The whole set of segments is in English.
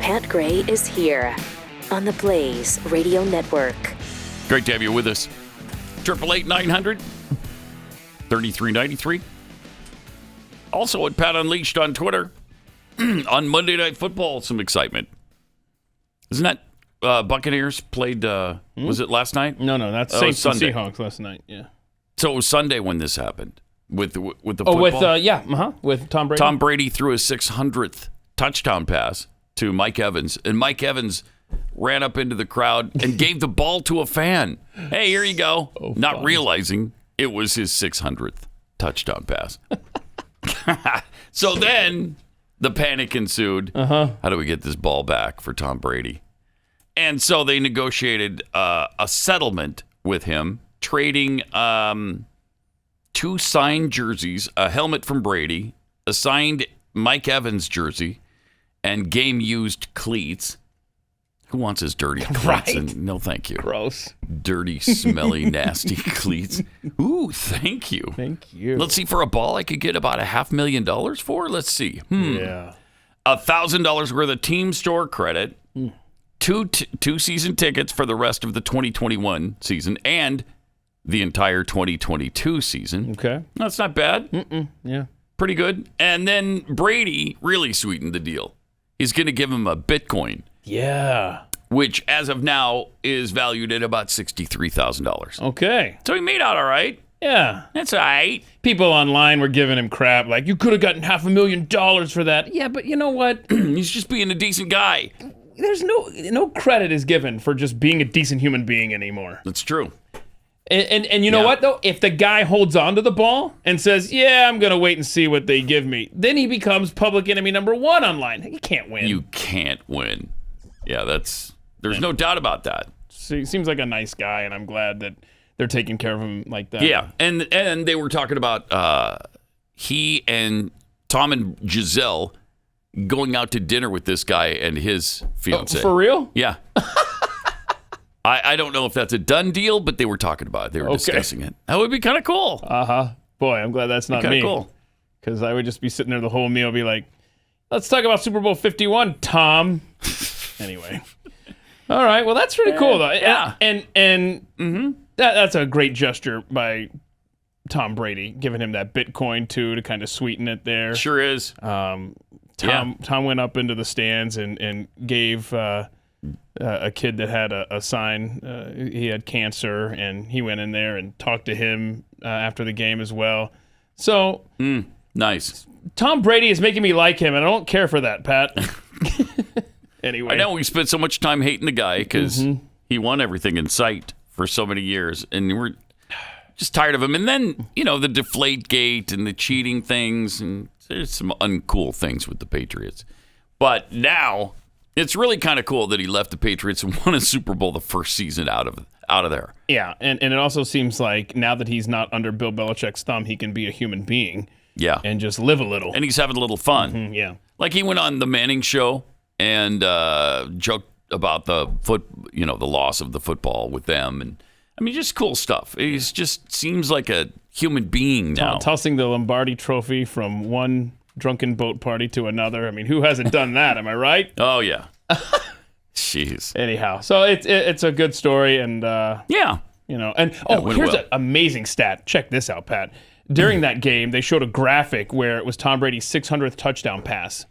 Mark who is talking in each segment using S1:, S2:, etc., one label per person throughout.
S1: Pat Gray is here on the Blaze Radio Network.
S2: Great to have you with us. 888-900 3393. Also at Pat Unleashed on Twitter. On Monday Night Football, some excitement. Isn't that Buccaneers played, was it last night?
S3: No, that's Saints and Seahawks last night, yeah.
S2: So it was Sunday when this happened with the football?
S3: With Tom Brady.
S2: Tom Brady threw his 600th touchdown pass to Mike Evans, and Mike Evans ran up into the crowd and gave the ball to a fan. Hey, here you go. Not realizing it was his 600th touchdown pass. So then the panic ensued. How do we get this ball back for Tom Brady? And so they negotiated a settlement with him, trading 2 signed jerseys, a helmet from Brady, a signed Mike Evans jersey, and game-used cleats. Who wants his dirty cleats?
S3: Right?
S2: And no, thank you.
S3: Gross.
S2: Dirty, smelly, nasty cleats. Ooh, thank you.
S3: Thank you.
S2: Let's see, for a ball I could get about $500,000 for? Let's see.
S3: Yeah.
S2: $1,000 worth of team store credit, two season tickets for the rest of the 2021 season, and the entire 2022 season.
S3: Okay.
S2: That's not bad.
S3: Yeah.
S2: Pretty good. And then Brady really sweetened the deal. He's going to give him a Bitcoin.
S3: Yeah.
S2: Which, as of now, is valued at about $63,000.
S3: Okay.
S2: So he made out all right.
S3: Yeah.
S2: That's all right.
S3: People online were giving him crap, like, you could have gotten $500,000 for that. Yeah, but you know what?
S2: He's just being a decent guy.
S3: There's no credit is given for just being a decent human being anymore.
S2: That's true.
S3: And you know what, though? If the guy holds on to the ball and says, yeah, I'm going to wait and see what they give me, then he becomes public enemy number 1 online. You can't win.
S2: You can't win. Yeah, there's no doubt about that.
S3: So he seems like a nice guy, and I'm glad that they're taking care of him like that.
S2: Yeah, and they were talking about he and Tom and Giselle going out to dinner with this guy and his fiance.
S3: Oh, for real?
S2: Yeah. I don't know if that's a done deal, but they were talking about it. They were discussing it. That would be kind of cool.
S3: Boy, I'm glad that's not me.
S2: Cool.
S3: Because I would just be sitting there the whole meal, be like, let's talk about Super Bowl 51, Tom. Anyway. All right. Well, that's pretty cool, though.
S2: Yeah.
S3: And that's a great gesture by Tom Brady, giving him that Bitcoin, too, to kind of sweeten it there.
S2: Sure is.
S3: Tom went up into the stands and gave a kid that had a sign. He had cancer, and he went in there and talked to him after the game as well. So
S2: nice.
S3: Tom Brady is making me like him, and I don't care for that, Pat. Anyway.
S2: I know we spent so much time hating the guy because he won everything in sight for so many years, and we're just tired of him. And then, the Deflategate and the cheating things, and there's some uncool things with the Patriots. But now it's really kind of cool that he left the Patriots and won a Super Bowl the first season out of there.
S3: Yeah, and it also seems like now that he's not under Bill Belichick's thumb, he can be a human being.
S2: Yeah.
S3: And just live a little.
S2: And he's having a little fun.
S3: Yeah.
S2: Like he went on the Manning show and joked about the loss of the football with them. And I mean, just cool stuff. He just seems like a human being now.
S3: Tossing the Lombardi trophy from one drunken boat party to another. I mean, who hasn't done that? Am I right?
S2: Oh, yeah. Jeez.
S3: Anyhow, so it's a good story. And,
S2: yeah.
S3: Here's an amazing stat. Check this out, Pat. During that game, they showed a graphic where it was Tom Brady's 600th touchdown pass.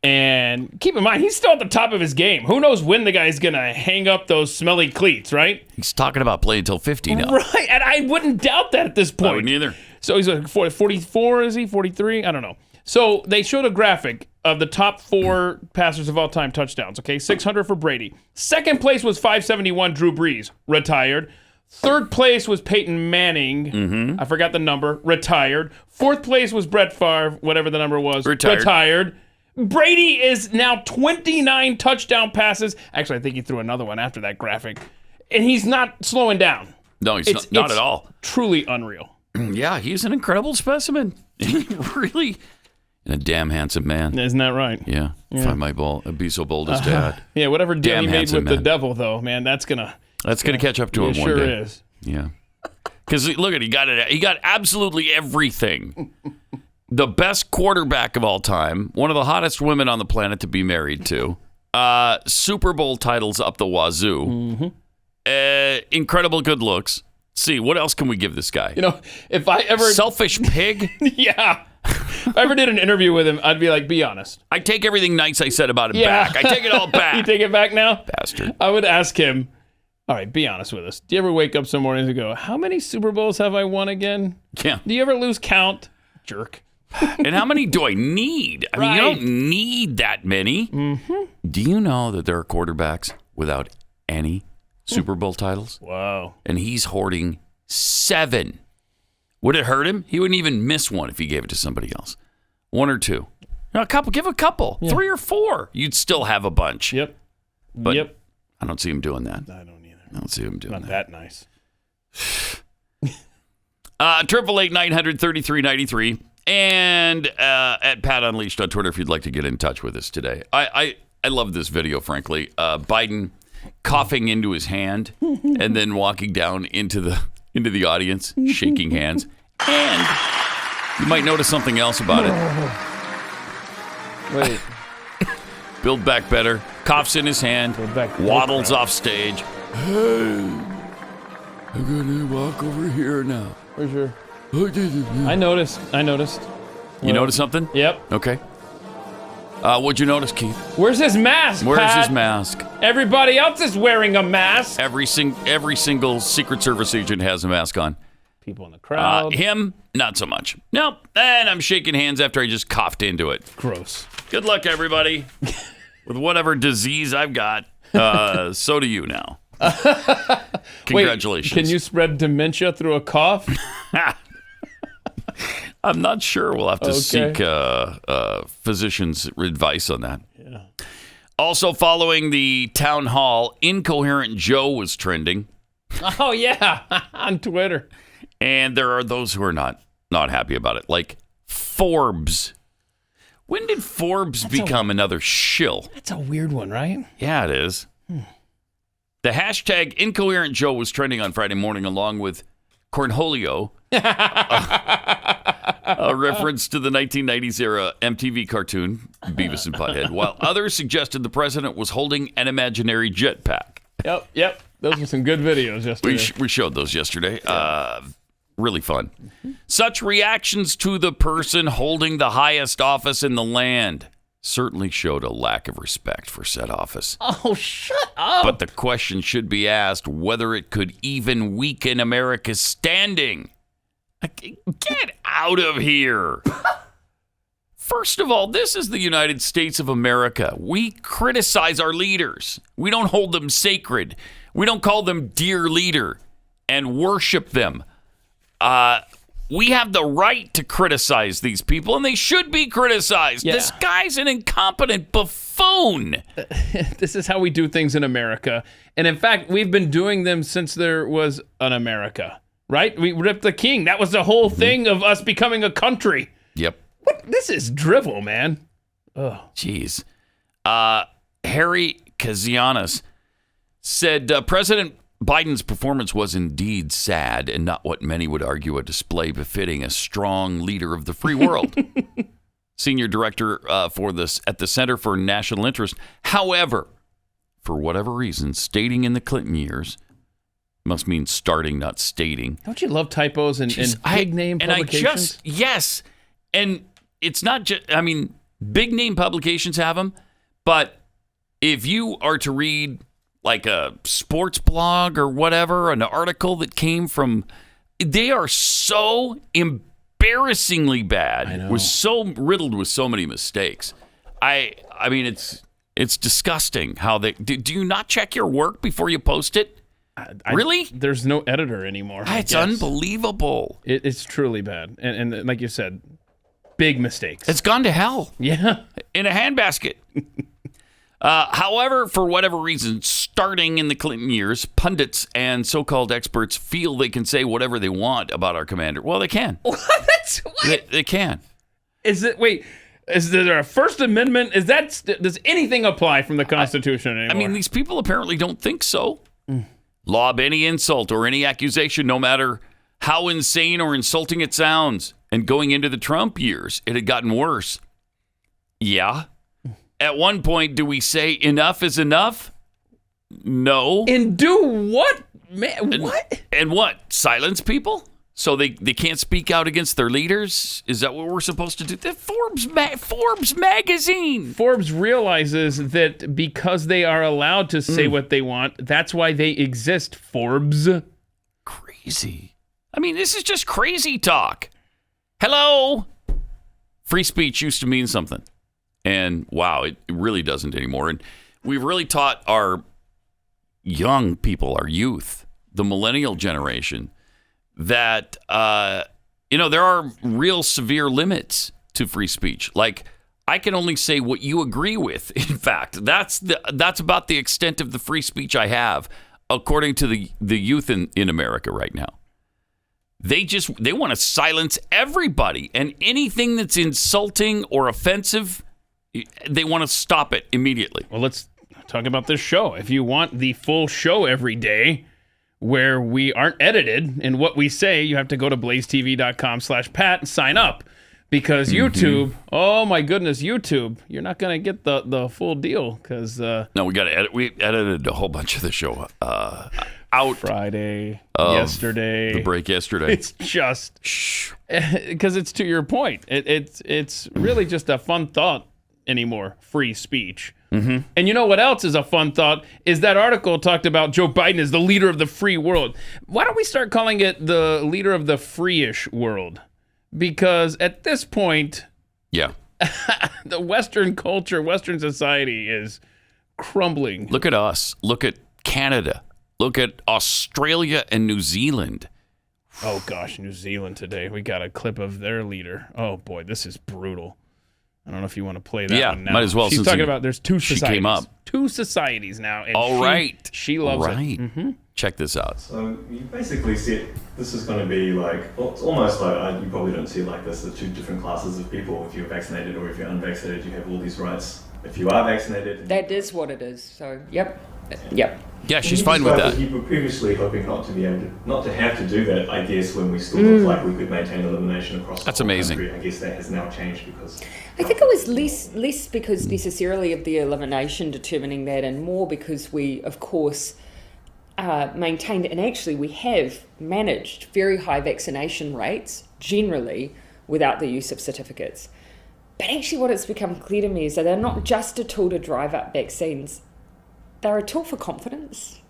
S3: And keep in mind, he's still at the top of his game. Who knows when the guy's going to hang up those smelly cleats, right?
S2: He's talking about playing until 50 now.
S3: Right, and I wouldn't doubt that at this point.
S2: I wouldn't either.
S3: So he's like 44, is he? 43? I don't know. So they showed a graphic of the top 4 passers of all time touchdowns, okay? 600 for Brady. Second place was 571, Drew Brees, retired. Third place was Peyton Manning. I forgot the number, retired. Fourth place was Brett Favre, whatever the number was, retired. Brady is now 29 touchdown passes. Actually, I think he threw another one after that graphic. And he's not slowing down.
S2: No, he's not at all.
S3: Truly unreal.
S2: Yeah, he's an incredible specimen. Really, and a damn handsome man.
S3: Isn't that right?
S2: Yeah. If I might be so bold as Dad.
S3: Yeah, whatever deal he made with the
S2: man.
S3: devil, though, man, that's gonna
S2: catch up to him one
S3: sure
S2: day.
S3: Sure is.
S2: Yeah. Because look at he got it. He got absolutely everything. The best quarterback of all time, one of the hottest women on the planet to be married to, Super Bowl titles up the wazoo. Incredible good looks. See, what else can we give this guy?
S3: If I ever...
S2: Selfish pig?
S3: Yeah. If I ever did an interview with him, I'd be like, be honest.
S2: I take everything nice I said about him back. I take it all back.
S3: You take it back now?
S2: Bastard.
S3: I would ask him, all right, be honest with us. Do you ever wake up some mornings and go, how many Super Bowls have I won again?
S2: Yeah.
S3: Do you ever lose count? Jerk.
S2: And how many do I need? I mean, you don't need that many. Do you know that there are quarterbacks without any Super Bowl titles?
S3: Wow.
S2: And he's hoarding 7. Would it hurt him? He wouldn't even miss one if he gave it to somebody else. 1 or 2. A couple. Give a couple. Yeah. 3 or 4. You'd still have a bunch.
S3: Yep.
S2: But I don't see him doing that.
S3: I don't either.
S2: I don't see him doing
S3: Not that nice.
S2: 888-900-3393 and at Pat Unleashed on Twitter if you'd like to get in touch with us today. I love this video, frankly. Biden coughing into his hand and then walking down into the audience, shaking hands. And you might notice something else about it.
S3: Wait.
S2: Build Back Better, coughs in his hand, waddles off stage. Hey, I'm going to walk over here now.
S3: For sure. I noticed.
S2: You noticed something?
S3: Yep.
S2: Okay. What'd you notice, Keith?
S3: Where's his mask,
S2: Where's his mask?
S3: Everybody else is wearing a mask.
S2: Every single Secret Service agent has a mask on.
S3: People in the crowd.
S2: Him, not so much. Nope. And I'm shaking hands after I just coughed into it.
S3: Gross.
S2: Good luck, everybody. With whatever disease I've got, so do you now. Congratulations.
S3: Wait, can you spread dementia through a cough?
S2: I'm not sure. We'll have to seek physicians' advice on that.
S3: Yeah.
S2: Also, following the town hall, Incoherent Joe was trending.
S3: Oh, yeah, on Twitter.
S2: And there are those who are not happy about it, like Forbes. When did Forbes become another shill?
S3: That's a weird one, right?
S2: Yeah, it is. The hashtag Incoherent Joe was trending on Friday morning along with Cornholio, a reference to the 1990s era MTV cartoon, Beavis and Butthead, while others suggested the president was holding an imaginary jetpack.
S3: Yep. Those were some good videos yesterday.
S2: We showed those yesterday. Really fun. Such reactions to the person holding the highest office in the land certainly showed a lack of respect for said office.
S3: Oh, shut up.
S2: But the question should be asked whether it could even weaken America's standing. Get out of here. First of all, this is the United States of America. We criticize our leaders. We don't hold them sacred. We don't call them dear leader and worship them. We have the right to criticize these people, and they should be criticized.
S3: Yeah.
S2: This guy's an incompetent buffoon.
S3: This is how we do things in America. And in fact, we've been doing them since there was an America, right? We ripped the king. That was the whole thing of us becoming a country.
S2: Yep.
S3: This is drivel, man. Oh,
S2: jeez. Harry Kazianis said President Biden's performance was indeed sad and not what many would argue a display befitting a strong leader of the free world. Senior director for this at the Center for National Interest. However, for whatever reason, stating in the Clinton years must mean starting, not stating.
S3: Don't you love typos and big name publications?
S2: Yes. And it's not just, big name publications have them, but if you are to read like a sports blog or whatever, an article that came from, they are so embarrassingly bad, was so riddled with so many mistakes. I mean, it's disgusting how they, do you not check your work before you post it? Really?
S3: There's no editor anymore.
S2: It's unbelievable.
S3: It's truly bad. And like you said, big mistakes.
S2: It's gone to hell.
S3: Yeah.
S2: In a handbasket. However, for whatever reason, starting in the Clinton years, pundits and so-called experts feel they can say whatever they want about our commander. Well, they can.
S3: What?
S2: They can.
S3: Is there a First Amendment? Does anything apply from the Constitution anymore?
S2: I mean, these people apparently don't think so. Lob any insult or any accusation, no matter how insane or insulting it sounds. And going into the Trump years, it had gotten worse. Yeah. at one point, do we say enough is enough? No.
S3: And do what? Man, what?
S2: And what? Silence people? So they can't speak out against their leaders? Is that what we're supposed to do? The Forbes magazine.
S3: Forbes realizes that because they are allowed to say what they want, that's why they exist, Forbes.
S2: Crazy. I mean, this is just crazy talk. Hello? Free speech used to mean something. And wow, it really doesn't anymore. And we've really taught our young people, our youth, the millennial generation, that there are real severe limits to free speech. Like, I can only say what you agree with. In fact, that's about the extent of the free speech I have, according to the youth in America right now. They want to silence everybody, and anything that's insulting or offensive, they want to stop it immediately.
S3: Well, let's talk about this show. If you want the full show every day, where we aren't edited in what we say, you have to go to blazetv.com/Pat and sign up, because YouTube, oh my goodness, YouTube, you're not going to get the full deal, because
S2: no, we got to edit. We edited a whole bunch of the show out
S3: Friday, yesterday,
S2: the break yesterday.
S3: It's just because it's to your point. It's really just a fun thought anymore. Free speech. And you know what else is a fun thought? Is that article talked about Joe Biden as the leader of the free world. Why don't we start calling it the leader of the Freeish world? Because at this point, the Western culture, Western society is crumbling.
S2: Look at us. Look at Canada. Look at Australia and New Zealand.
S3: Oh gosh, New Zealand today. We got a clip of their leader. Oh boy, this is brutal. I don't know if you want to play that one now.
S2: Might as well.
S3: She's talking about there's two societies.
S2: She came up.
S3: Two societies now. And she loves it.
S2: Check this out.
S4: So you basically said this is going to be like, well, it's almost like, you probably don't see it like this, the two different classes of people. If you're vaccinated or if you're unvaccinated, you have all these rights. If you are vaccinated...
S5: That is what it is. So, yep.
S2: Yeah, she's fine with that.
S4: You were previously hoping not to have to do that, I guess, when we still looked like we could maintain elimination across the whole
S2: amazing.
S4: country. I guess that has now changed because...
S5: I think it was less because necessarily of the elimination determining that, and more because we, of course, maintained, and actually we have managed very high vaccination rates generally without the use of certificates. But actually what it's become clear to me is that they're not just a tool to drive up vaccines. They're a tool for confidence.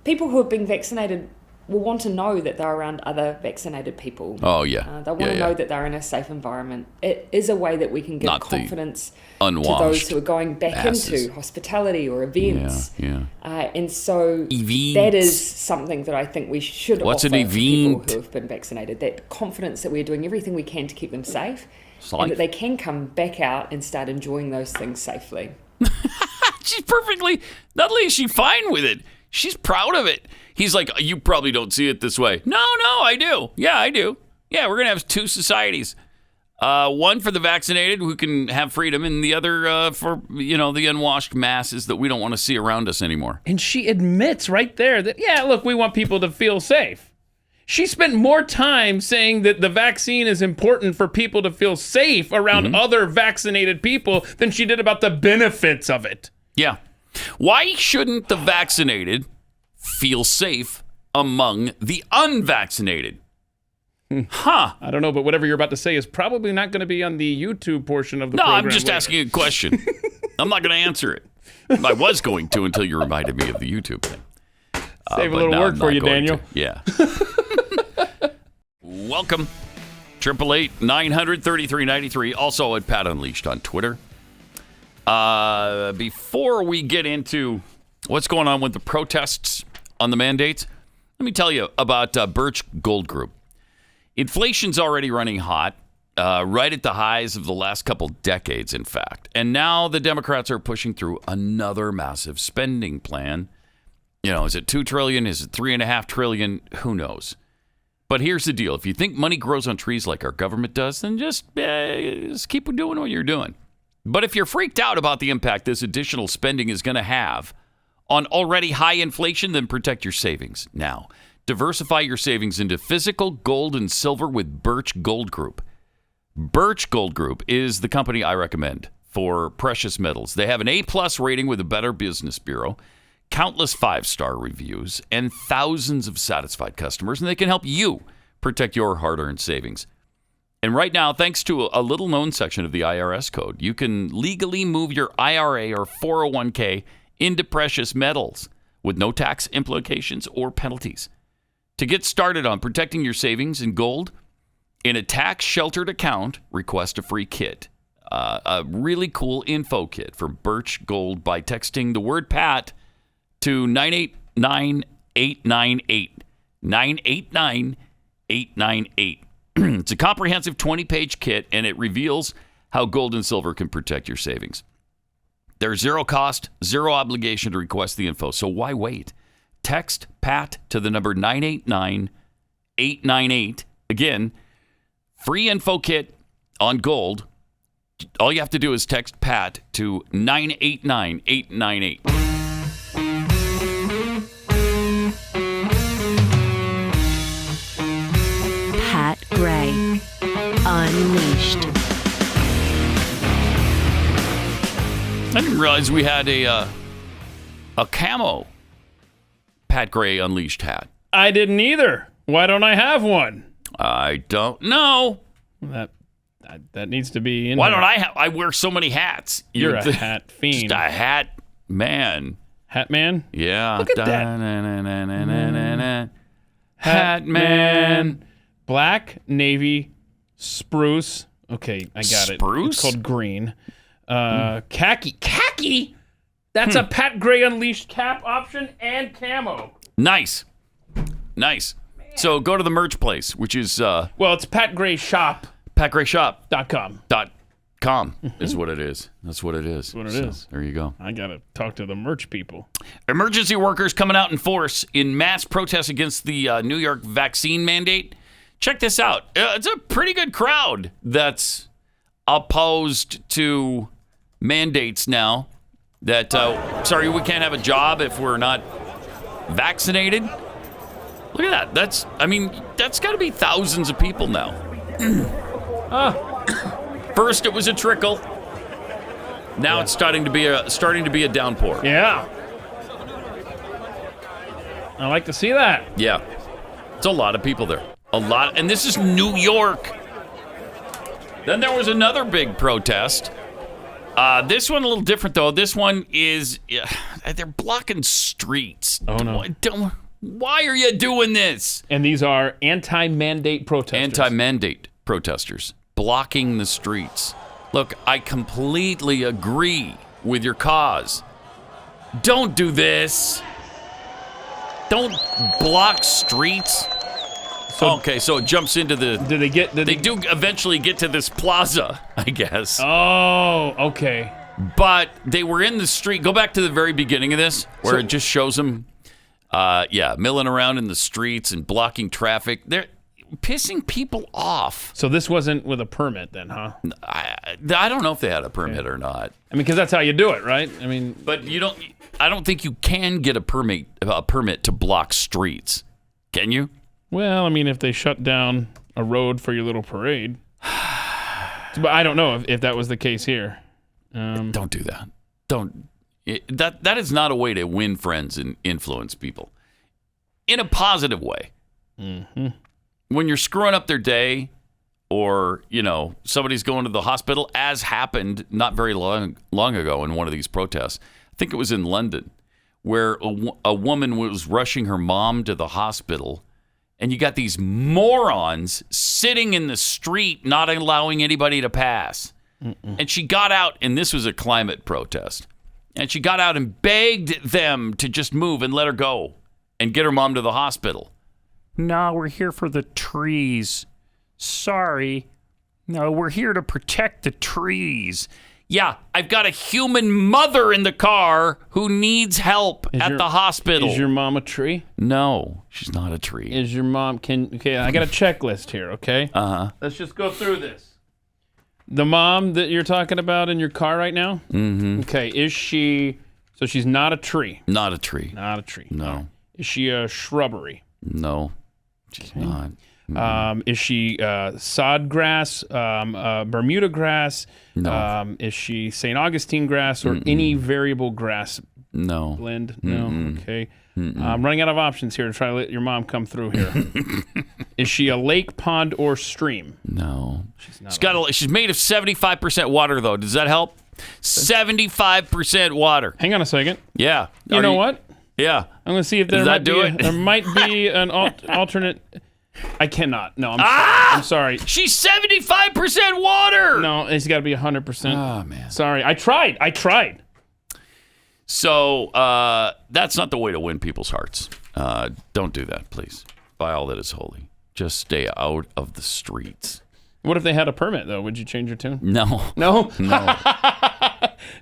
S5: People who have been vaccinated will want to know that they're around other vaccinated people.
S2: Oh, yeah.
S5: They want to know that they're in a safe environment. It is a way that we can give confidence to those who are going back into hospitality or events. And so that is something that I think we should offer people who have been vaccinated, that confidence that we're doing everything we can to keep them safe, and that they can come back out and start enjoying those things safely.
S2: She's perfectly, not only is she fine with it, she's proud of it. He's like, you probably don't see it this way. No, I do. Yeah, I do. Yeah, we're going to have two societies. One for the vaccinated who can have freedom, and the other for, the unwashed masses that we don't want to see around us anymore.
S3: And she admits right there that, look, we want people to feel safe. She spent more time saying that the vaccine is important for people to feel safe around other vaccinated people than she did about the benefits of it.
S2: Yeah. Why shouldn't the vaccinated feel safe among the unvaccinated?
S3: I don't know, but whatever you're about to say is probably not going to be on the YouTube portion of the program.
S2: No, I'm just asking a question. I'm not going to answer it. I was going to until you reminded me of the YouTube thing.
S3: Save a little work for you, Daniel.
S2: Yeah. Welcome. 888-900-3393. Also at Pat Unleashed on Twitter. Before we get into what's going on with the protests on the mandates, let me tell you about Birch Gold Group. Inflation's already running hot, right at the highs of the last couple decades, in fact. And now the Democrats are pushing through another massive spending plan. Is it $2 trillion? Is it $3.5 trillion? Who knows? But here's the deal. If you think money grows on trees like our government does, then just keep doing what you're doing. But if you're freaked out about the impact this additional spending is going to have on already high inflation, then protect your savings now. Diversify your savings into physical gold and silver with Birch Gold Group. Birch Gold Group is the company I recommend for precious metals. They have an A-plus rating with the Better Business Bureau, countless 5-star reviews, and thousands of satisfied customers, and they can help you protect your hard-earned savings. And right now, thanks to a little-known section of the IRS code, you can legally move your IRA or 401k into precious metals with no tax implications or penalties. To get started on protecting your savings in gold in a tax-sheltered account, request a free kit. A really cool info kit from Birch Gold by texting the word PAT to 989898. 989898. It's a comprehensive 20-page kit, and it reveals how gold and silver can protect your savings. There's zero cost, zero obligation to request the info, so why wait? Text PAT to the number 989898. Again, free info kit on gold. All you have to do is text PAT to 989898.
S1: Pat Gray Unleashed.
S2: I didn't realize we had a camo Pat Gray Unleashed hat.
S3: I didn't either. Why don't I have one?
S2: I don't know.
S3: That needs to be in
S2: Why
S3: here.
S2: don't I wear so many hats?
S3: You're a hat fiend.
S2: Just a hat man.
S3: Hat man?
S2: Yeah.
S3: Look at that.
S2: Hat man.
S3: Black, navy, spruce. Okay, I got it.
S2: Spruce?
S3: It's called green. Khaki. Khaki? That's a Pat Gray Unleashed cap option and camo.
S2: Nice. So go to the merch place, which is
S3: Well, it's patgrayshop.com.
S2: patgrayshop.com is what it is. That's what it is.
S3: That's what it is.
S2: There you go.
S3: I got to talk to the merch people.
S2: Emergency workers coming out in force in mass protests against the New York vaccine mandate. Check this out. It's a pretty good crowd that's opposed to mandates now that, sorry, we can't have a job if we're not vaccinated. Look at that. That's got to be thousands of people now. First, it was a trickle. Now it's starting to be a downpour.
S3: Yeah. I like to see that.
S2: Yeah. It's a lot of people there. A lot. And this is New York. Then there was another big protest. This one a little different, though. This one is, they're blocking streets.
S3: Oh, no.
S2: Why are you doing this?
S3: And these are anti-mandate protesters.
S2: Anti-mandate protesters blocking the streets. Look, I completely agree with your cause. Don't do this. Don't block streets. Okay, so it jumps into the... They do eventually get to this plaza, I guess.
S3: Oh, okay.
S2: But they were in the street. Go back to the very beginning of this, where it just shows them, milling around in the streets and blocking traffic. They're pissing people off.
S3: So this wasn't with a permit then, huh?
S2: I don't know if they had a permit or not.
S3: I mean, because that's how you do it, right? I mean...
S2: But I don't think you can get a permit to block streets. Can you?
S3: Well, I mean, if they shut down a road for your little parade. But I don't know if that was the case here.
S2: Don't do that. That is not a way to win friends and influence people in a positive way.
S3: Mm-hmm.
S2: When you're screwing up their day, or somebody's going to the hospital, as happened not very long ago in one of these protests. I think it was in London, where a woman was rushing her mom to the hospital, and you got these morons sitting in the street not allowing anybody to pass. Mm-mm. And she got out, and this was a climate protest, and she got out and begged them to just move and let her go and get her mom to the hospital. No, we're here for the trees. Sorry. No, we're here to protect the trees. Yeah, I've got a human mother in the car who needs help at the hospital.
S3: Is your mom a tree?
S2: No, she's not a tree.
S3: Is your mom... Okay, I got a checklist here, okay?
S2: Uh-huh.
S3: Let's just go through this. The mom that you're talking about in your car right now?
S2: Mm-hmm.
S3: Okay, is she... So she's not a tree?
S2: Not a tree.
S3: Not a tree.
S2: No.
S3: Is she a shrubbery?
S2: No. She's not.
S3: Is she sod grass, Bermuda grass?
S2: No.
S3: Is she St. Augustine grass or any variable grass
S2: No.
S3: blend? No. Okay. I'm running out of options here to try to let your mom come through here. Is she a lake, pond, or stream?
S2: No. She's made of 75% water, though. Does that help? 75% water.
S3: Hang on a second.
S2: Yeah.
S3: You know what?
S2: Yeah.
S3: I'm going to see if there might be an alternate. I cannot. No, I'm sorry.
S2: She's 75% water.
S3: No, it's got to be 100%.
S2: Oh, man.
S3: Sorry. I tried.
S2: So that's not the way to win people's hearts. Don't do that, please. By all that is holy. Just stay out of the streets.
S3: What if they had a permit, though? Would you change your tune?
S2: No.
S3: No?
S2: No.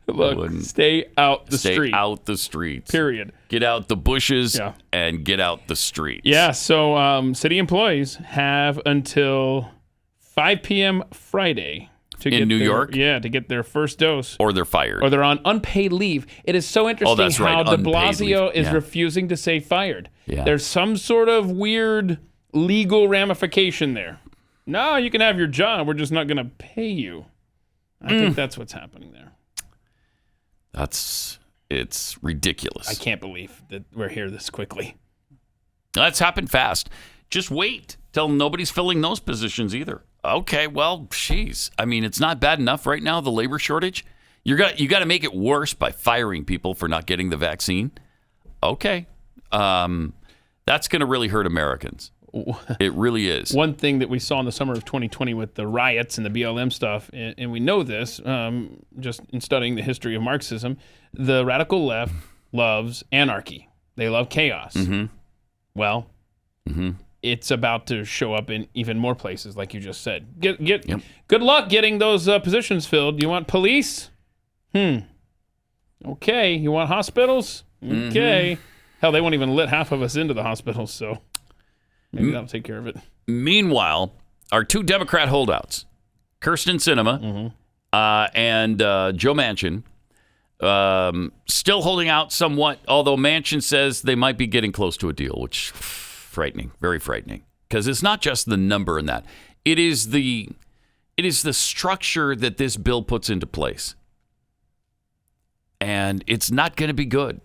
S3: Look, stay out the street.
S2: Stay out the streets.
S3: Period.
S2: Get out the bushes and get out the streets.
S3: Yeah, so city employees have until 5 p.m. Friday to
S2: In New York?
S3: Yeah, to get their first dose.
S2: Or they're fired.
S3: Or they're on unpaid leave. It is so interesting
S2: that's right,
S3: how de
S2: unpaid
S3: Blasio
S2: leave.
S3: is
S2: Yeah.
S3: refusing to say fired.
S2: Yeah.
S3: There's some sort of weird legal ramification there. No, you can have your job. We're just not going to pay you. I think that's what's happening there.
S2: It's ridiculous.
S3: I can't believe that we're here this quickly.
S2: That's happened fast. Just wait till nobody's filling those positions either. Okay, well, geez. I mean, it's not bad enough right now, the labor shortage. You got to make it worse by firing people for not getting the vaccine. Okay. That's going to really hurt Americans. It really is.
S3: One thing that we saw in the summer of 2020 with the riots and the BLM stuff, and we know this just in studying the history of Marxism, the radical left loves anarchy. They love chaos. Well, it's about to show up in even more places, like you just said. Good luck getting those positions filled. You want police? Okay. You want hospitals? Okay. Hell, they won't even let half of us into the hospitals, so maybe that'll take care of it.
S2: Meanwhile, our two Democrat holdouts, Kyrsten Sinema and Joe Manchin, still holding out somewhat, although Manchin says they might be getting close to a deal, which frightening, very frightening, because it's not just the number in that. It is the structure that this bill puts into place. And it's not going to be good.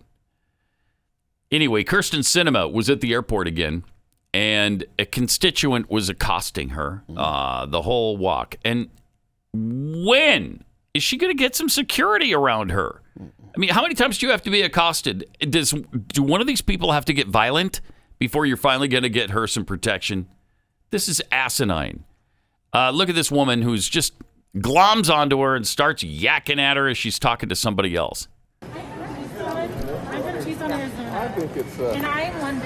S2: Anyway, Kyrsten Sinema was at the airport again, and a constituent was accosting her the whole walk. And when is she going to get some security around her? I mean, how many times do you have to be accosted? Do one of these people have to get violent before you're finally going to get her some protection? This is asinine. Look at this woman who's just gloms onto her and starts yakking at her as she's talking to somebody else.
S6: I think it's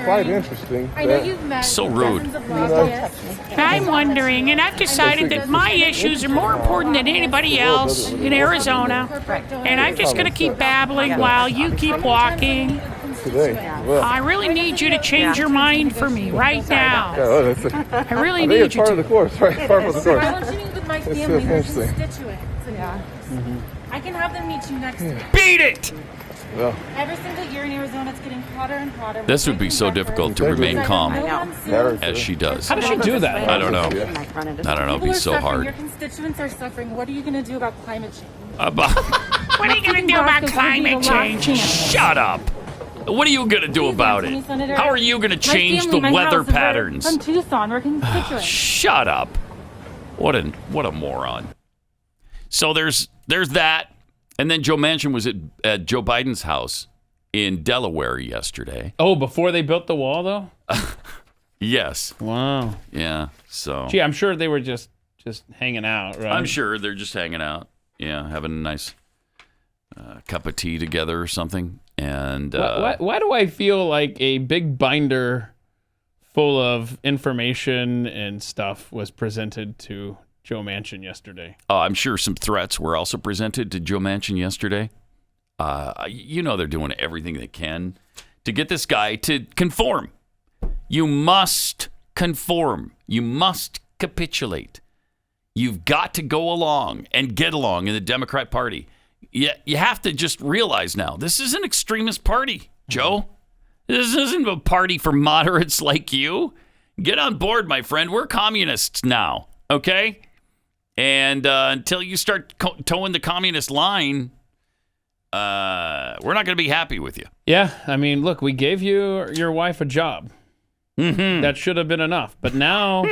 S6: quite interesting.
S7: I know you've met
S2: So rude.
S7: dozens of lobbyists.
S8: I'm wondering, and I've decided that my issues are more important than anybody else in Arizona, and I'm just going to keep babbling while you keep walking.
S6: Today, well,
S8: I really need you to change your mind for me right now. I really
S6: I think
S8: need
S6: it's
S8: you
S6: part of the
S8: to.
S6: course, right? Part of the course.
S7: I want you to meet with my family,
S6: so
S7: their
S6: interesting.
S7: constituents. I can have them meet you next week.
S2: Beat it!
S6: Well,
S7: Every single year in Arizona, it's getting hotter and hotter.
S2: This would be so difficult to remain calm as she does.
S3: How does she do that?
S2: I don't know. I don't know. It'd be so
S7: Your
S2: hard.
S7: constituents are suffering. What are you going to do about climate change?
S8: What are you going to do about climate change?
S2: Shut up. What are you going to do about it? How are you going to change the weather patterns?
S7: From Tucson, we're constituents.
S2: Shut up. What a moron. So there's that. And then Joe Manchin was at Joe Biden's house in Delaware yesterday.
S3: Oh, before they built the wall, though?
S2: Yes.
S3: Wow.
S2: Yeah. So
S3: Gee, I'm sure they were just hanging out, right?
S2: I'm sure they're just hanging out. Yeah, having a nice cup of tea together or something. And
S3: Why do I feel like a big binder full of information and stuff was presented to Joe Manchin yesterday?
S2: I'm sure some threats were also presented to Joe Manchin yesterday. They're doing everything they can to get this guy to conform. You must conform. You must capitulate. You've got to go along and get along in the Democrat Party. You have to just realize now, this is an extremist party, Joe. This isn't a party for moderates like you. Get on board, my friend. We're communists now, okay? And until you start towing the communist line, we're not going to be happy with you.
S3: Yeah, I mean, look, we gave your wife a job.
S2: Mm-hmm.
S3: That should have been enough. But now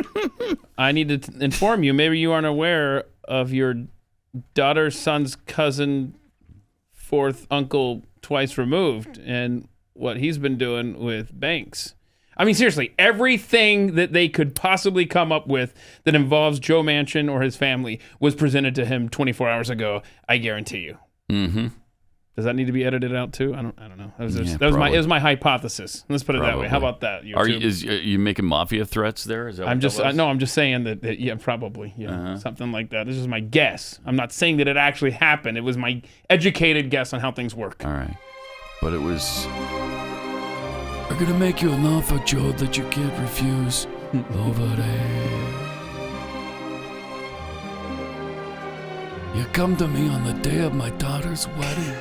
S3: I need to inform you, maybe you aren't aware of your daughter's son's cousin, fourth uncle twice removed, and what he's been doing with banks. I mean, seriously, everything that they could possibly come up with that involves Joe Manchin or his family was presented to him 24 hours ago, I guarantee you.
S2: Mm-hmm.
S3: Does that need to be edited out too? I don't know. It
S2: probably.
S3: was my hypothesis. Let's put it that way. How about that?
S2: Are you making mafia threats there? Is that I'm
S3: just saying that yeah, probably. Yeah, something like that. This is my guess. I'm not saying that it actually happened. It was my educated guess on how things work.
S2: All right. But it was... I'm going to make you an offer, Joe, that you can't refuse. Over there. You come to me on the day of my daughter's wedding.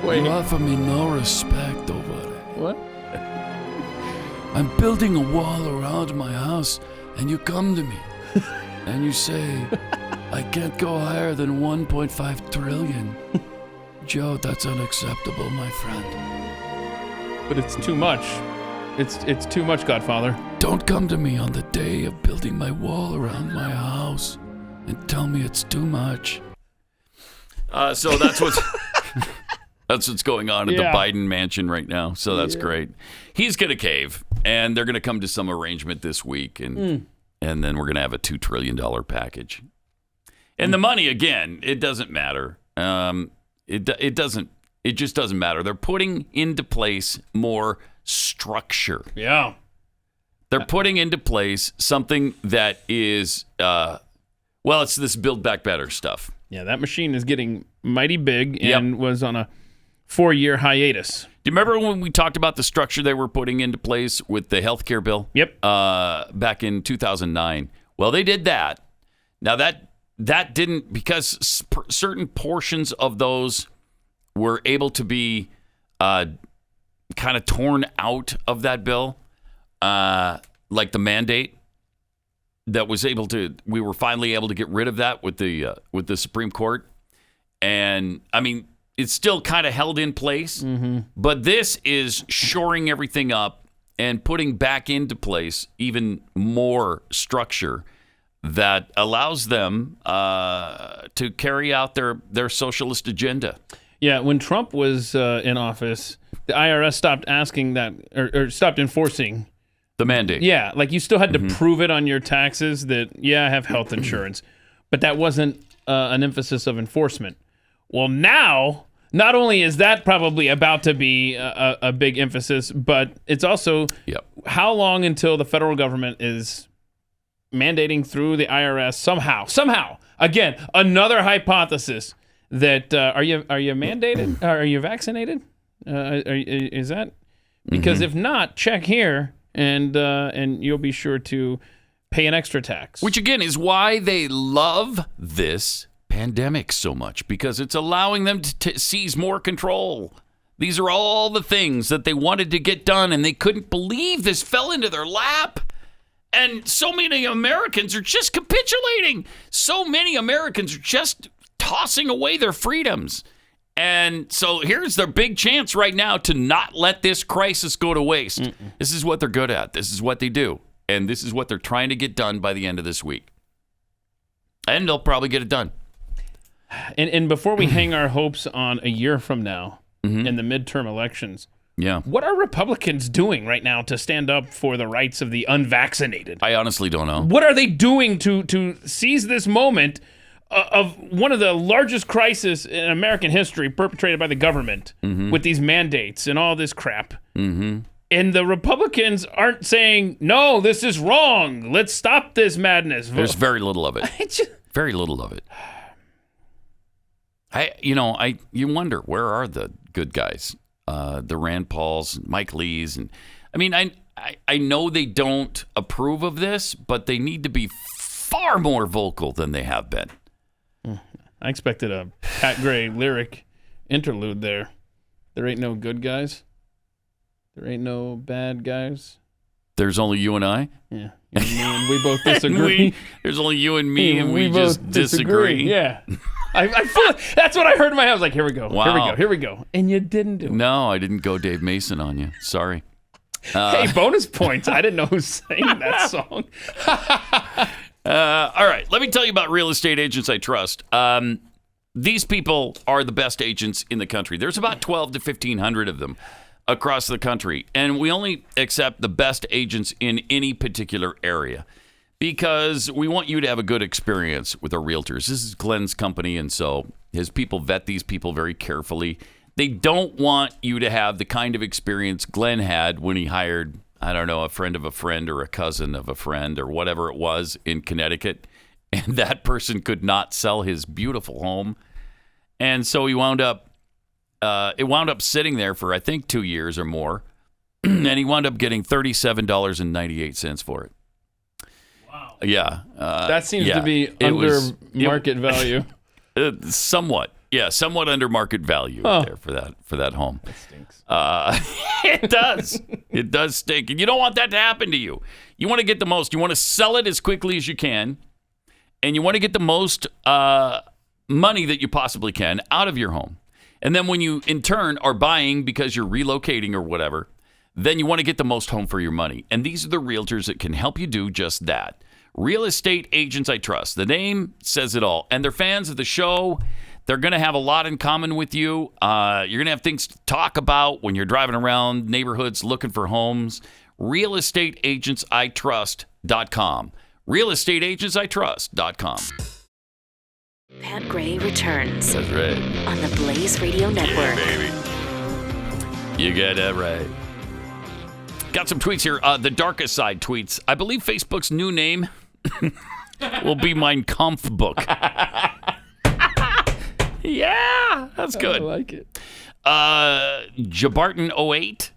S3: Wait.
S2: You offer me no respect over there.
S3: What?
S2: I'm building a wall around my house, and you come to me, and you say, I can't go higher than 1.5 trillion. Joe, that's unacceptable, my friend.
S3: But it's too much. It's too much, Godfather.
S2: Don't come to me on the day of building my wall around my house and tell me it's too much. So that's what's that's what's going on at the Biden mansion right now. So that's great. He's going to cave, and they're going to come to some arrangement this week, and then we're going to have a $2 trillion package. And the money, again, it doesn't matter. It just doesn't matter. They're putting into place more structure.
S3: Yeah.
S2: They're putting into place something that is, it's this Build Back Better stuff.
S3: Yeah, that machine is getting mighty big and was on a 4-year hiatus.
S2: Do you remember when we talked about the structure they were putting into place with the healthcare bill?
S3: Yep.
S2: Back in 2009. Well, they did that. Now that didn't, because certain portions of those were able to be kind of torn out of that bill, like the mandate. We were finally able to get rid of that with the Supreme Court. And I mean, it's still kind of held in place, but this is shoring everything up and putting back into place even more structure that allows them to carry out their socialist agenda.
S3: Yeah, when Trump was in office, the IRS stopped asking that or stopped enforcing
S2: the mandate.
S3: Yeah, like you still had to prove it on your taxes that, I have health insurance. But that wasn't an emphasis of enforcement. Well, now, not only is that probably about to be a big emphasis, but it's also how long until the federal government is mandating through the IRS somehow. Again, another hypothesis that are you mandated? Are you vaccinated? Is that? Because if not, check here. And you'll be sure to pay an extra tax.
S2: Which, again, is why they love this pandemic so much, because it's allowing them to seize more control. These are all the things that they wanted to get done, and they couldn't believe this fell into their lap. And so many Americans are just capitulating. So many Americans are just tossing away their freedoms. And so here's their big chance right now to not let this crisis go to waste. This is what they're good at. This is what they do. And this is what they're trying to get done by the end of this week. And they'll probably get it done.
S3: And before we hang our hopes on a year from now in the midterm elections, what are Republicans doing right now to stand up for the rights of the unvaccinated?
S2: I honestly don't know.
S3: What are they doing to seize this moment of one of the largest crises in American history perpetrated by the government with these mandates and all this crap? And the Republicans aren't saying, no, this is wrong. Let's stop this madness.
S2: There's very little of it. Very little of it. You wonder, where are the good guys? The Rand Pauls, Mike Lees. And I mean, I know they don't approve of this, but they need to be far more vocal than they have been.
S3: I expected a Pat Gray lyric interlude there. There ain't no good guys. There ain't no bad guys.
S2: There's only you and I?
S3: Yeah. And we both disagree.
S2: There's only you and me, and we
S3: both
S2: just disagree.
S3: Yeah. I feel that's what I heard in my head. I was like, here we go.
S2: Wow.
S3: Here we go. And you didn't do it.
S2: No, I didn't go Dave Mason on you. Sorry.
S3: Hey, bonus points. I didn't know who sang that song.
S2: All right. Let me tell you about real estate agents I trust. These people are the best agents in the country. There's about 12 to 1,500 of them across the country. And we only accept the best agents in any particular area because we want you to have a good experience with our realtors. This is Glenn's company, and so his people vet these people very carefully. They don't want you to have the kind of experience Glenn had when he hired, I don't know, a friend of a friend or a cousin of a friend or whatever it was in Connecticut. And that person could not sell his beautiful home. And so it wound up sitting there for, I think, 2 years or more. And he wound up getting $37.98 for it. Wow. Yeah.
S3: That seems to be under market value.
S2: Somewhat. Yeah, somewhat under market value there for that home.
S3: That stinks.
S2: It does. It does stink. And you don't want that to happen to you. You want to get the most. You want to sell it as quickly as you can. And you want to get the most money that you possibly can out of your home. And then when you, in turn, are buying because you're relocating or whatever, then you want to get the most home for your money. And these are the realtors that can help you do just that. Real estate agents I trust. The name says it all. And they're fans of the show. They're going to have a lot in common with you. You're going to have things to talk about when you're driving around neighborhoods looking for homes. RealestateAgentsITrust.com. RealestateAgentsITrust.com.
S1: Pat Gray returns.
S2: That's right.
S1: On the Blaze Radio Network.
S2: Yeah, baby. You got that right. Got some tweets here. The darkest side tweets. I believe Facebook's new name will be Mein Kampf book. Yeah, that's good.
S3: I like it.
S2: Jabarton08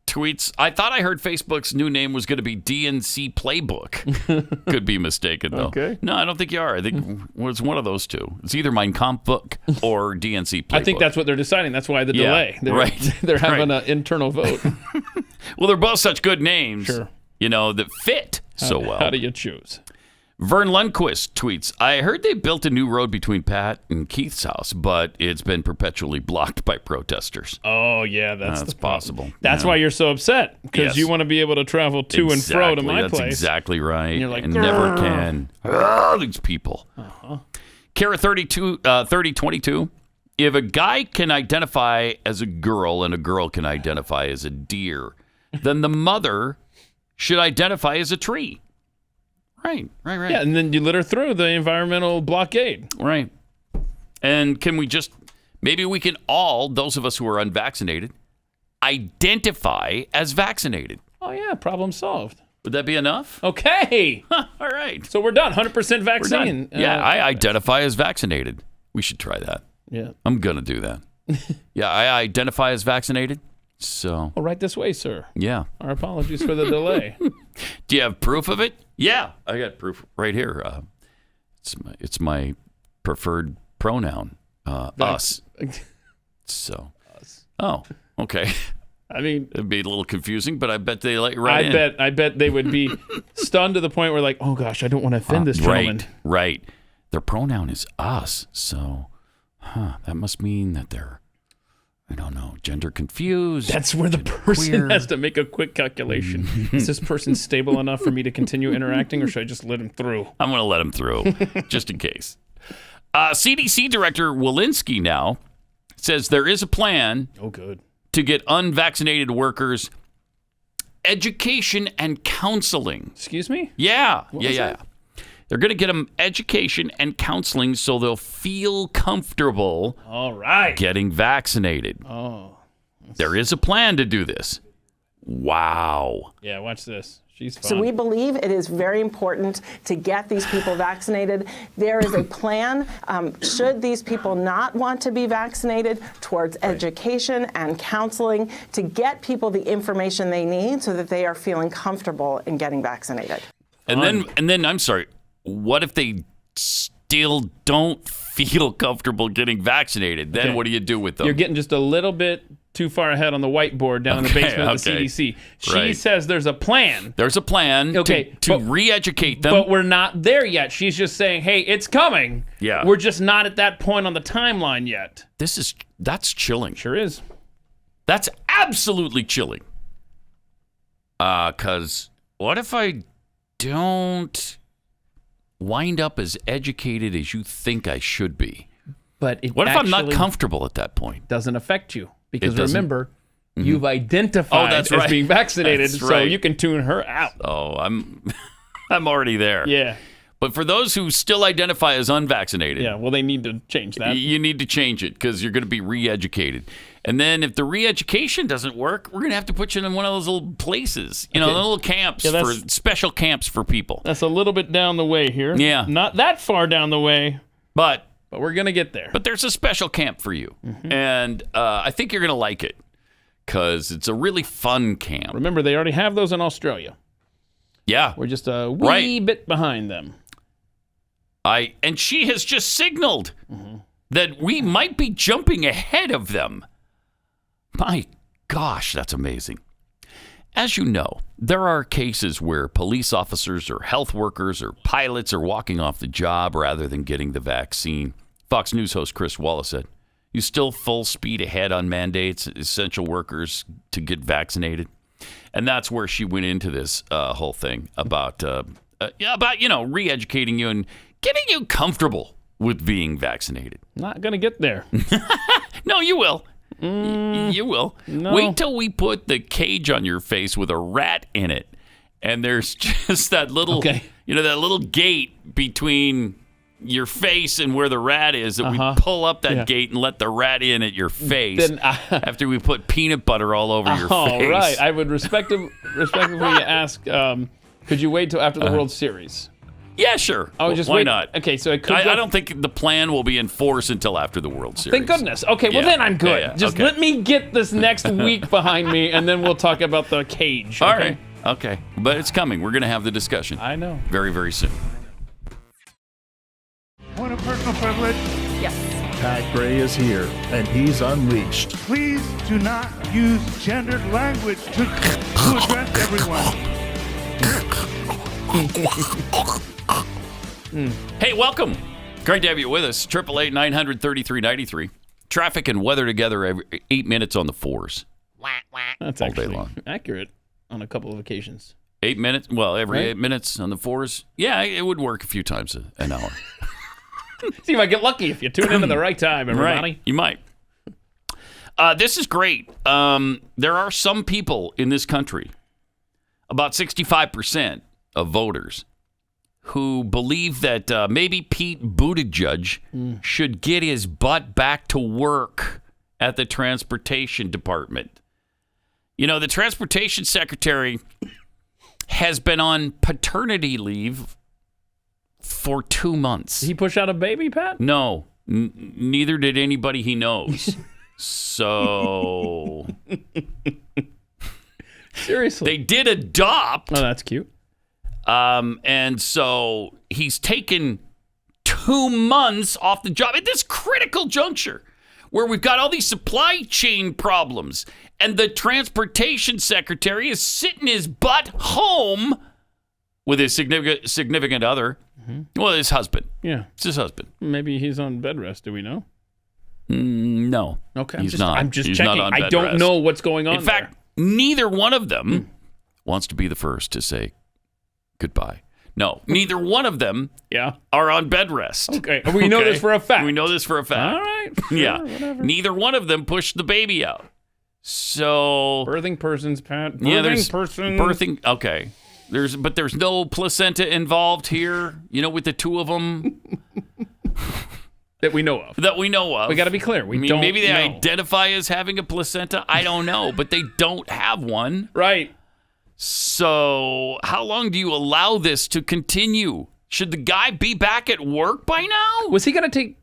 S2: tweets, I thought I heard Facebook's new name was going to be DNC Playbook. Could be mistaken, though.
S3: Okay.
S2: No, I don't think you are. I think it's one of those two. It's either Mein Kampf book or DNC Playbook.
S3: I think that's what they're deciding. That's why the delay. They're having an internal vote.
S2: Well, they're both such good names,
S3: sure,
S2: that fit so well.
S3: How do you choose?
S2: Vern Lundquist tweets, I heard they built a new road between Pat and Keith's house, but it's been perpetually blocked by protesters.
S3: Oh, yeah, that's
S2: possible.
S3: That's why you're so upset, because you want to be able to travel to and fro to my place.
S2: That's exactly right.
S3: And you're like,
S2: never can. These people. Kara 3022, if a guy can identify as a girl and a girl can identify as a deer, then the mother should identify as a tree. Right.
S3: Yeah, and then you let her through the environmental blockade.
S2: Right. And can we maybe we can all, those of us who are unvaccinated, identify as vaccinated.
S3: Oh, yeah, problem solved.
S2: Would that be enough?
S3: Okay.
S2: All right.
S3: So we're done, 100% vaccine.
S2: Yeah, I identify as vaccinated. We should try that.
S3: Yeah.
S2: I'm going to do that. Yeah, I identify as vaccinated. So.
S3: Well, right this way, sir.
S2: Yeah.
S3: Our apologies for the delay.
S2: Do you have proof of it? Yeah, I got proof right here. It's my preferred pronoun, us. So. Us. Oh, okay.
S3: I mean,
S2: it'd be a little confusing, but I bet they let you right in.
S3: I bet they would be stunned to the point where, like, oh gosh, I don't want to offend this gentleman.
S2: Right. Their pronoun is us, so, that must mean that they're, I don't know, gender confused.
S3: That's where the person has to make a quick calculation. Is this person stable enough for me to continue interacting, or should I just let him through?
S2: I'm going to let him through, just in case. CDC Director Walensky now says there is a plan to get unvaccinated workers education and counseling.
S3: Excuse me?
S2: Yeah. Yeah. They're going to get them education and counseling so they'll feel comfortable getting vaccinated.
S3: Oh.
S2: There is a plan to do this. Wow.
S3: Yeah, watch this. She's fun.
S9: So we believe it is very important to get these people vaccinated. There is a plan, should these people not want to be vaccinated, towards education and counseling to get people the information they need so that they are feeling comfortable in getting vaccinated.
S2: And then I'm sorry, what if they still don't feel comfortable getting vaccinated? Then what do you do with them?
S3: You're getting just a little bit too far ahead on the whiteboard down in the basement of the CDC. She says there's a plan.
S2: There's a plan to re-educate them.
S3: But we're not there yet. She's just saying, hey, it's coming.
S2: Yeah.
S3: We're just not at that point on the timeline yet.
S2: That's chilling.
S3: Sure is.
S2: That's absolutely chilling. Because what if I don't wind up as educated as you think I should be?
S3: But
S2: what if I'm not comfortable at that point?
S3: Doesn't affect you. Because remember, you've identified as being vaccinated, so you can tune her out.
S2: Oh, I'm already there.
S3: Yeah.
S2: But for those who still identify as unvaccinated,
S3: well, they need to change that.
S2: You need to change it because you're going to be re-educated. And then if the re-education doesn't work, we're going to have to put you in one of those little places, little camps special camps for people.
S3: That's a little bit down the way here.
S2: Yeah.
S3: Not that far down the way.
S2: But
S3: we're going to get there.
S2: But there's a special camp for you. And I think you're going to like it because it's a really fun camp.
S3: Remember, they already have those in Australia.
S2: Yeah.
S3: We're just a wee bit behind them.
S2: And she has just signaled that we might be jumping ahead of them. My gosh, that's amazing. As you know, there are cases where police officers or health workers or pilots are walking off the job rather than getting the vaccine. Fox News host Chris Wallace said, "You still full speed ahead on mandates, essential workers to get vaccinated?" And that's where she went into this whole thing about re-educating you and getting you comfortable with being vaccinated.
S3: Not going to get there.
S2: No, you will. You will.
S3: No.
S2: Wait till we put the cage on your face with a rat in it. And there's just that little, that little gate between your face and where the rat is that we pull up that gate and let the rat in at your face after we put peanut butter all over your face.
S3: All right. I would respectively ask, could you wait till after the World Series?
S2: Yeah, sure. Why not?
S3: Okay, so it could
S2: I don't think the plan will be in force until after the World Series.
S3: Thank goodness. Okay, well then I'm good. Just let me get this next week behind me, and then we'll talk about the cage.
S2: All right. Okay. But it's coming. We're going to have the discussion.
S3: I know.
S2: Very, very soon.
S10: Want a personal privilege?
S11: Yes.
S12: Pat Gray is here, and he's unleashed.
S10: Please do not use gendered language to address everyone.
S2: Hey, welcome. Great to have you with us. 888-900-3393. Traffic and weather together every 8 minutes on the fours.
S3: That's
S2: all
S3: actually
S2: day long.
S3: Accurate on a couple of occasions.
S2: 8 minutes? Well, every 8 minutes on the fours. Yeah, it would work a few times an hour.
S3: See if I get lucky if you tune in at the right time, everybody.
S2: Right. You might. This is great. There are some people in this country, about 65% of voters, who believe that maybe Pete Buttigieg should get his butt back to work at the transportation department. You know, the transportation secretary has been on paternity leave for 2 months.
S3: Did he push out a baby, Pat?
S2: No, neither did anybody he knows. So...
S3: Seriously.
S2: They did adopt.
S3: Oh, that's cute.
S2: And so he's taken 2 months off the job at this critical juncture where we've got all these supply chain problems and the transportation secretary is sitting his butt home with his significant other. Well, his husband.
S3: Yeah.
S2: It's his husband.
S3: Maybe he's on bed rest. Do we know?
S2: No.
S3: Okay.
S2: He's not.
S3: I'm just
S2: He's
S3: checking.
S2: not on
S3: I
S2: bed
S3: don't
S2: rest.
S3: know what's going on.
S2: In fact, neither one of them wants to be the first to say goodbye. No, neither one of them are on bed rest.
S3: Okay. We know this for a fact.
S2: We know this for a fact.
S3: All right. Sure,
S2: yeah.
S3: whatever.
S2: Neither one of them pushed the baby out. So
S3: birthing persons, Pat.
S2: Birthing. Okay. There's no placenta involved here. You know, with the two of them
S3: that we know of.
S2: We
S3: got to be clear.
S2: Maybe they identify as having a placenta. I don't know, but they don't have one.
S3: Right.
S2: So how long do you allow this to continue? Should the guy be back at work by now?
S3: Was he going to take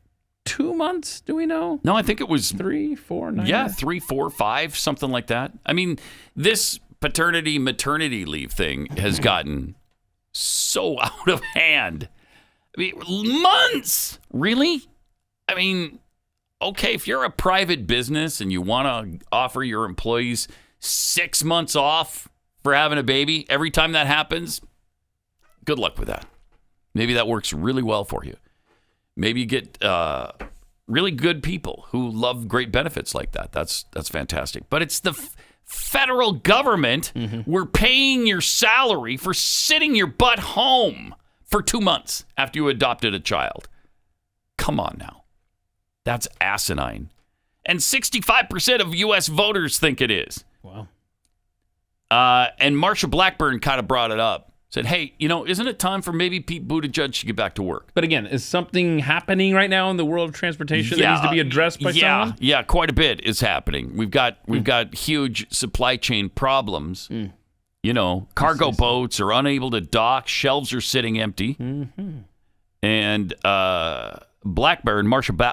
S3: 2 months? Do we know?
S2: No, I think it was
S3: 3, 4, 9.
S2: Yeah, 3, 4, 5, something like that. I mean, this maternity leave thing has gotten so out of hand. I mean, months. Really? I mean, okay, if you're a private business and you want to offer your employees 6 months off for having a baby, every time that happens, good luck with that. Maybe that works really well for you. Maybe you get really good people who love great benefits like that. That's fantastic. But it's the federal government. We're paying your salary for sitting your butt home for 2 months after you adopted a child. Come on now. That's asinine. And 65% of U.S. voters think it is.
S3: Wow.
S2: And Marsha Blackburn kind of brought it up. Said, hey, isn't it time for maybe Pete Buttigieg to get back to work?
S3: But again, is something happening right now in the world of transportation that needs to be addressed by someone?
S2: Yeah, quite a bit is happening. We've got huge supply chain problems. Cargo boats are unable to dock. Shelves are sitting empty. And Marsha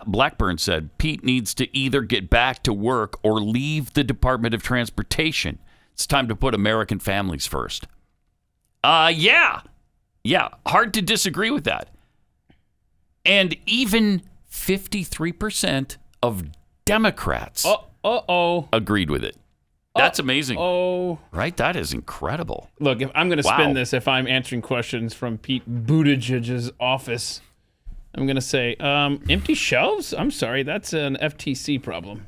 S2: Blackburn said, Pete needs to either get back to work or leave the Department of Transportation. It's time to put American families first. Yeah, hard to disagree with that. And even 53% of Democrats agreed with it. That's amazing. Right? That is incredible.
S3: Look, if I'm going to spin this, if I'm answering questions from Pete Buttigieg's office, I'm going to say, empty shelves? I'm sorry, that's an FTC problem.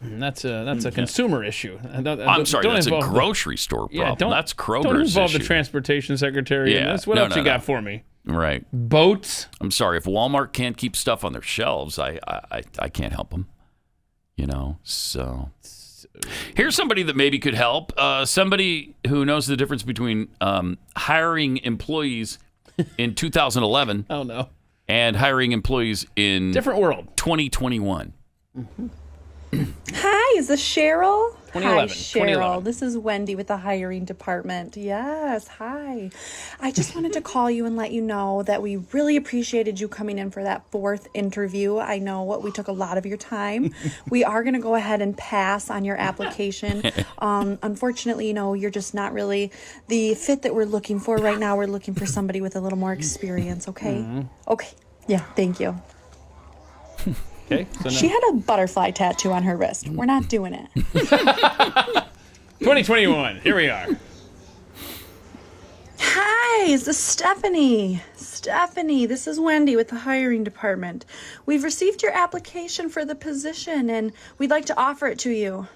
S3: That's a consumer issue.
S2: I'm sorry, that's a grocery store problem. That's Kroger's
S3: Don't involve
S2: issue.
S3: the transportation secretary in this. What else you got for me?
S2: Right.
S3: Boats?
S2: I'm sorry, if Walmart can't keep stuff on their shelves, I can't help them. So here's somebody that maybe could help. Somebody who knows the difference between hiring employees in 2011 and hiring employees in
S3: different world
S2: 2021.
S11: Hi, is this Cheryl?
S3: 2011.
S11: Hi, Cheryl.
S3: 2011.
S11: This is Wendy with the hiring department. Yes, hi. I just wanted to call you and let you know that we really appreciated you coming in for that 4th interview. I know we took a lot of your time. We are going to go ahead and pass on your application. Unfortunately, you're just not really the fit that we're looking for right now. We're looking for somebody with a little more experience, okay? Okay. Yeah, thank you.
S3: Okay.
S11: She had a butterfly tattoo on her wrist. We're not doing it.
S3: 2021. Here we are.
S11: Hi, is this Stephanie? Stephanie, this is Wendy with the hiring department. We've received your application for the position and we'd like to offer it to you.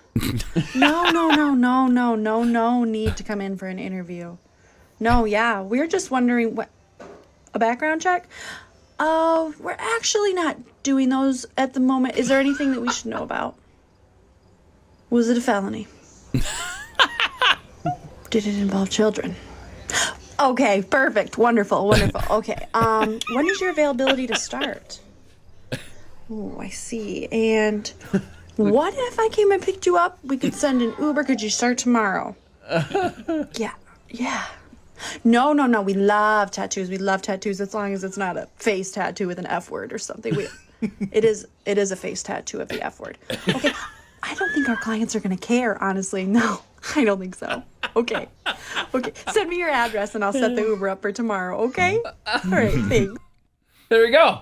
S11: No need to come in for an interview. No, yeah, we're just wondering what... A background check? We're actually not doing those at the moment. Is there anything that we should know about? Was it a felony? Did it involve children? Okay, perfect. Wonderful. Okay. When is your availability to start? Oh, I see. And what if I came and picked you up? We could send an Uber. Could you start tomorrow? Yeah. No. We love tattoos. We love tattoos as long as it's not a face tattoo with an F word or something. It is a face tattoo of the F word. Okay. I don't think our clients are going to care, honestly. No, I don't think so. Okay. Send me your address and I'll set the Uber up for tomorrow, okay? All right, thanks.
S3: There we go.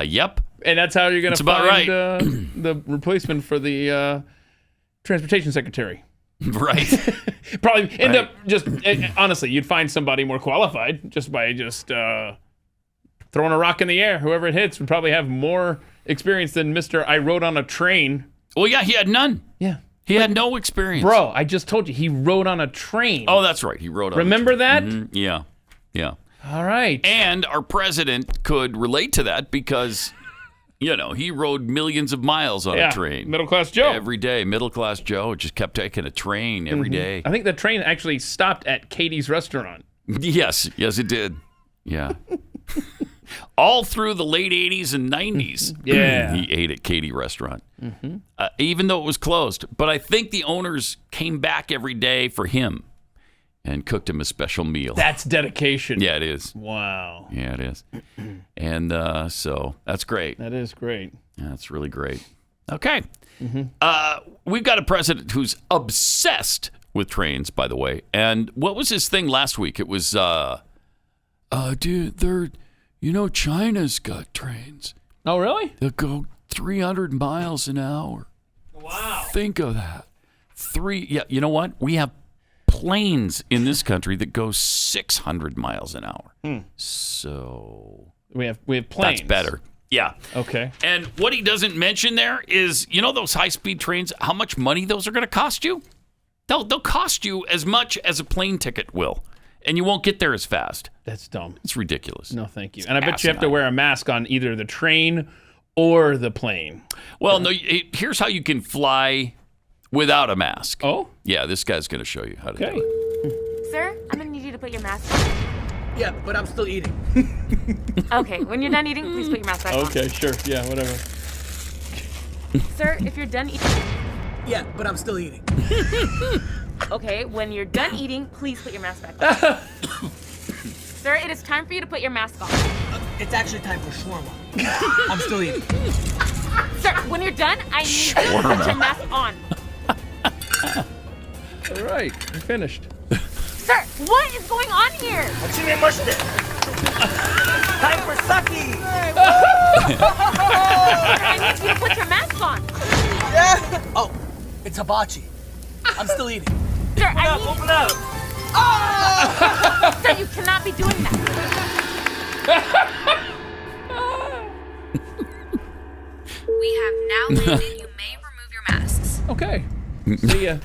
S2: Yep.
S3: And that's how you're going to find
S2: right.
S3: The replacement for the transportation secretary.
S2: Right.
S3: Probably end up just, honestly, you'd find somebody more qualified just by throwing a rock in the air. Whoever it hits would probably have more experience than Mr. I rode on a train.
S2: Well, yeah, he had none.
S3: Yeah.
S2: He had no experience.
S3: Bro, I just told you, he rode on a train.
S2: Oh, that's right. He rode on
S3: Remember
S2: a train.
S3: that?
S2: Yeah.
S3: All right.
S2: And our president could relate to that because, he rode millions of miles on a train.
S3: Middle-class Joe.
S2: Every day. Middle-class Joe just kept taking a train every day.
S3: I think the train actually stopped at Katie's restaurant.
S2: Yes, it did. Yeah. All through the late 80s and 90s.
S3: Yeah.
S2: He ate at Katie Restaurant. Even though it was closed. But I think the owners came back every day for him and cooked him a special meal.
S3: That's dedication.
S2: Yeah, it is.
S3: Wow.
S2: Yeah, it is. And so that's great.
S3: That is great.
S2: Yeah, that's really great. Okay. We've got a president who's obsessed with trains, by the way. And what was his thing last week? It was, dude, China's got trains.
S3: Oh, really?
S2: They'll go 300 miles an hour.
S3: Wow.
S2: Think of that. Yeah, you know what? We have planes in this country that go 600 miles an hour. So
S3: we have planes.
S2: That's better. Yeah.
S3: Okay.
S2: And what he doesn't mention there is, you know, those high-speed trains, how much money those are going to cost you? They'll cost you as much as a plane ticket will, and you won't get there as fast.
S3: That's dumb.
S2: It's ridiculous.
S3: No, thank you. And I bet you have to wear a mask on either the train or the plane.
S2: Well, no. Here's how you can fly without a mask.
S3: Oh?
S2: Yeah, this guy's going to show you how to do it.
S7: Sir, I'm gonna need you to put your mask on.
S13: Yeah, but I'm still eating.
S7: Okay, when you're done eating, please put your mask back on.
S3: Okay, sure. Yeah, whatever.
S7: Sir, if you're done eating.
S13: Yeah, but I'm still eating.
S7: Okay, when you're done eating, please put your mask back on. Sir, it is time for you to put your mask on.
S13: It's actually time for shawarma. I'm still eating.
S7: Sir, when you're done, I need you to put your mask on.
S3: All right, you're finished.
S7: Sir, what is going on here?
S13: Time for sake!
S7: I need you to put your mask on.
S13: Yeah. Oh, it's hibachi. I'm still eating.
S7: Sir, open up. Oh! Sir, you cannot be doing that.
S1: We have now landed. You may remove your masks.
S3: Okay. See ya.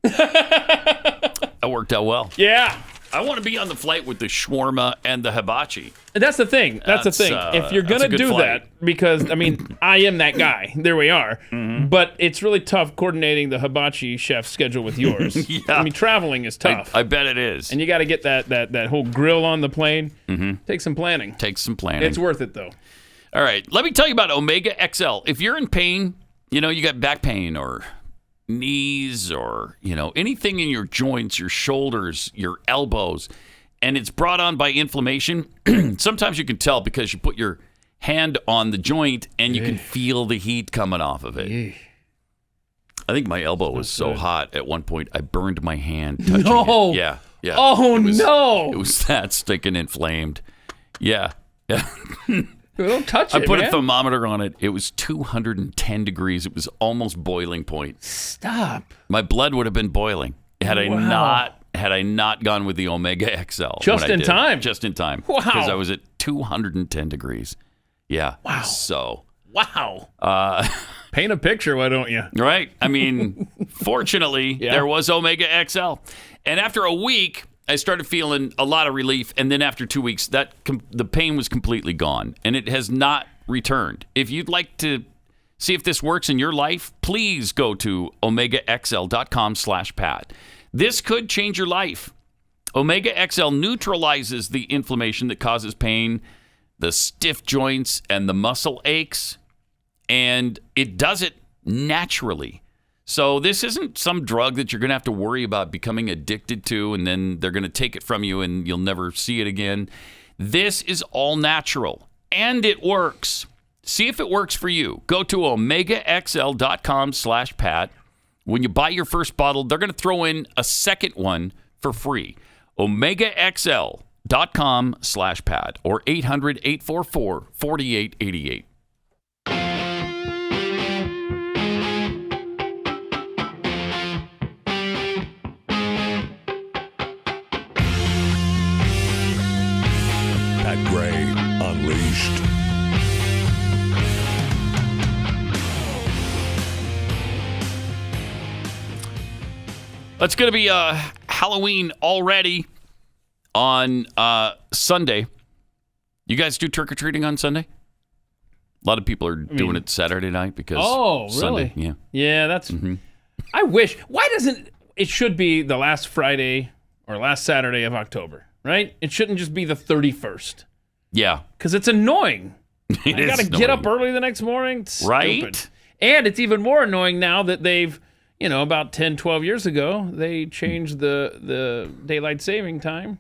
S2: That worked out well.
S3: Yeah.
S2: I want to be on the flight with the shawarma and the hibachi.
S3: That's the thing. That's the thing. If you're going to do that, because, I mean, I am that guy. There we are.
S2: Mm-hmm.
S3: But it's really tough coordinating the hibachi chef's schedule with yours.
S2: Yeah.
S3: I mean, traveling is tough.
S2: I bet it is.
S3: And you got to get that whole grill on the plane.
S2: Mm-hmm.
S3: Take some planning.
S2: Take some planning.
S3: It's worth it, though.
S2: All right. Let me tell you about Omega XL. If you're in pain, you know, you got back pain or knees or, you know, anything in your joints, your shoulders, your elbows, and it's brought on by inflammation, sometimes you can tell because you put your hand on the joint and you can feel the heat coming off of it. I think my elbow was so hot at one point I burned my hand touching it. Yeah.
S3: Oh, no.
S2: It was that stinking inflamed. Yeah.
S3: Don't touch it,
S2: I put
S3: man.
S2: a thermometer on it. It was 210 degrees. It was almost boiling point.
S3: Stop.
S2: My blood would have been boiling had I not gone with the Omega XL.
S3: Just in time.
S2: Just in time.
S3: Wow.
S2: Because I was at 210 degrees. Yeah.
S3: Wow.
S2: So.
S3: Wow. Paint a picture, why don't you?
S2: Right. I mean, fortunately, there was Omega XL. And after a week, I started feeling a lot of relief, and then after 2 weeks, the pain was completely gone, and it has not returned. If you'd like to see if this works in your life, please go to omegaxl.com/Pat. This could change your life. Omega XL neutralizes the inflammation that causes pain, the stiff joints, and the muscle aches, and it does it naturally. So this isn't some drug that you're going to have to worry about becoming addicted to, and then they're going to take it from you and you'll never see it again. This is all natural, and it works. See if it works for you. Go to omegaxl.com/Pat. When you buy your first bottle, they're going to throw in a second one for free. omegaxl.com/Pat or 800-844-4888.
S12: Pat Gray Unleashed.
S2: It's going to be Halloween already on Sunday. You guys do trick-or-treating on Sunday? A lot of people are doing it Saturday night because Sunday.
S3: Really?
S2: Yeah.
S3: Yeah, that's... I wish... Why doesn't... It should be the last Friday or last Saturday of October, right? It shouldn't just be the 31st.
S2: Yeah.
S3: Because it's annoying. I got to get up
S2: annoying.
S3: early the next morning. It's
S2: Right?
S3: stupid. And it's even more annoying now that they've... You know, about 10, 12 years ago, they changed the daylight saving time,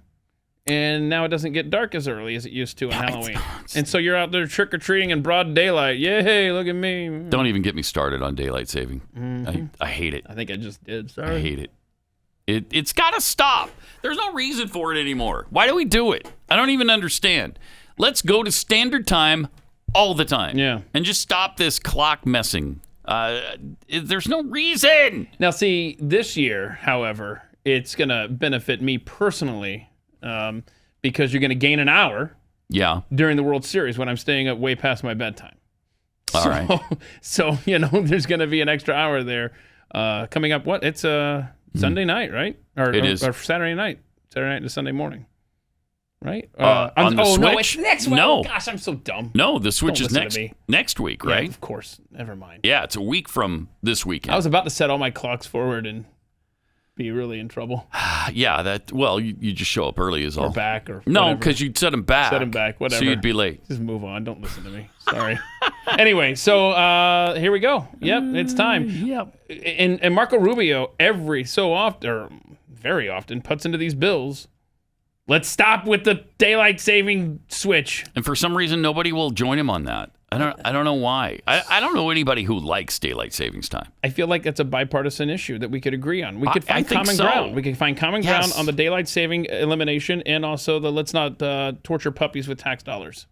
S3: and now it doesn't get dark as early as it used to on Halloween. And so you're out there trick-or-treating in broad daylight. Yay, look at me.
S2: Don't even get me started on daylight saving. I hate it.
S3: I think I just did. Sorry.
S2: I hate it. It's got to stop. There's no reason for it anymore. Why do we do it? I don't even understand. Let's go to standard time all the time.
S3: Yeah.
S2: And just stop this clock messing. There's no reason.
S3: Now, see, this year, however, it's going to benefit me personally because you're going to gain an hour during the World Series when I'm staying up way past my bedtime.
S2: All right.
S3: So, there's going to be an extra hour there coming up. What? It's Sunday night, right?
S2: It is.
S3: Or Saturday night. Saturday night to Sunday morning. Right?
S2: On the Switch?
S3: No, it's next week.
S2: No.
S3: Oh, gosh, I'm so dumb.
S2: No, the Switch
S3: Don't
S2: is
S3: listen to
S2: next week, right?
S3: Yeah, of course. Never mind.
S2: Yeah, it's a week from this weekend.
S3: I was about to set all my clocks forward and be really in trouble.
S2: Yeah, you just show up early is all.
S3: Or back or
S2: No,
S3: whatever.
S2: because you'd set them back.
S3: Set them back, whatever.
S2: So you'd be late.
S3: Just move on. Don't listen to me. Sorry. Anyway, so here we go. Yep, it's time.
S2: Yep.
S3: And Marco Rubio very often puts into these bills, let's stop with the daylight saving switch.
S2: And for some reason, nobody will join him on that. I don't know why. I don't know anybody who likes daylight savings time.
S3: I feel like that's a bipartisan issue that we could agree on. We could find
S2: I think
S3: common
S2: so.
S3: ground. We could find common ground on the daylight saving elimination and also the let's not torture puppies with tax dollars.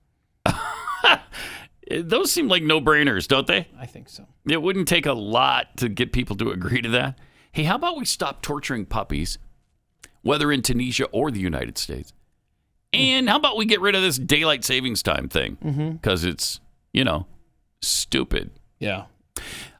S2: Those seem like no-brainers, don't they?
S3: I think so.
S2: It wouldn't take a lot to get people to agree to that. Hey, how about we stop torturing puppies, whether in Tunisia or the United States? And how about we get rid of this daylight savings time thing? Because it's, stupid.
S3: Yeah.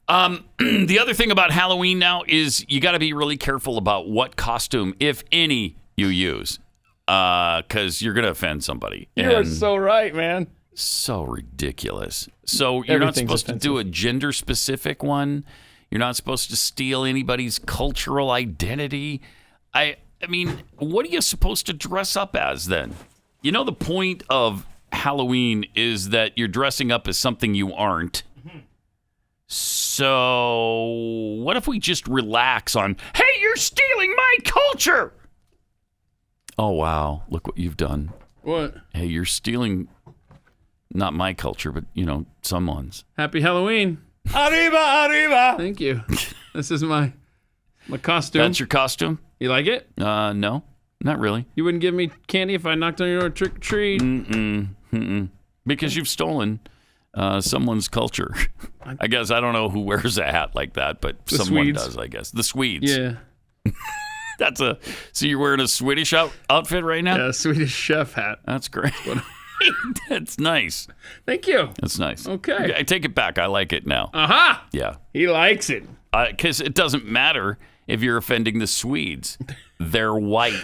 S2: The other thing about Halloween now is you got to be really careful about what costume, if any, you use. Because you're going to offend somebody.
S3: You are so right, man.
S2: So ridiculous. So you're not supposed to do a gender-specific one. You're not supposed to steal anybody's cultural identity. I mean, what are you supposed to dress up as then? The point of Halloween is that you're dressing up as something you aren't. So what if we just relax on, hey, you're stealing my culture? Oh, wow. Look what you've done.
S3: What?
S2: Hey, you're stealing not my culture, but, someone's.
S3: Happy Halloween.
S2: Arriba, arriba.
S3: Thank you. This is my costume.
S2: That's your costume?
S3: You like it?
S2: No, not really.
S3: You wouldn't give me candy if I knocked on your door trick or treat?
S2: Because you've stolen someone's culture. I guess I don't know who wears a hat like that, but someone
S3: Swedes.
S2: does, I guess. The Swedes.
S3: Yeah.
S2: So you're wearing a Swedish outfit right now?
S3: Yeah, a Swedish chef hat.
S2: That's great. That's nice.
S3: Thank you.
S2: That's nice.
S3: Okay.
S2: I take it back. I like it now.
S3: Aha!
S2: Yeah.
S3: He likes it.
S2: Because it doesn't matter if you're offending the Swedes. They're white.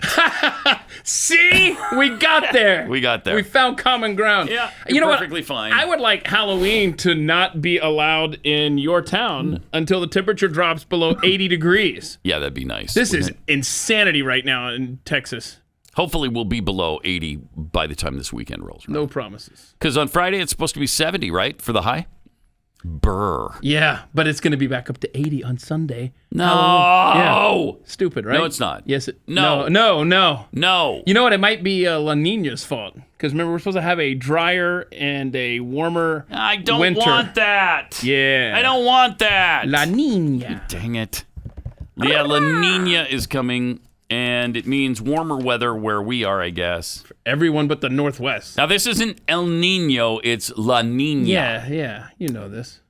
S3: See? We got there.
S2: We got there.
S3: We found common ground.
S2: Yeah,
S3: you know
S2: perfectly
S3: what?
S2: fine.
S3: I would like Halloween to not be allowed in your town until the temperature drops below 80 degrees.
S2: Yeah, that'd be nice.
S3: This is insanity right now in Texas.
S2: Hopefully we'll be below 80 by the time this weekend rolls around.
S3: No promises.
S2: Because on Friday it's supposed to be 70, right, for the high? Brr.
S3: Yeah, but it's going to be back up to 80 on Sunday.
S2: No.
S3: Yeah. Stupid, right?
S2: No, it's not.
S3: Yes.
S2: No.
S3: No. You know what? It might be La Nina's fault. Because remember, we're supposed to have a drier and a warmer winter.
S2: I don't want that.
S3: Yeah.
S2: I don't want that.
S3: La Nina.
S2: Dang it. Yeah, La Nina is coming, and it means warmer weather where we are, I guess.
S3: For everyone but the Northwest.
S2: Now, this isn't El Nino, it's La Nina.
S3: Yeah. You know this.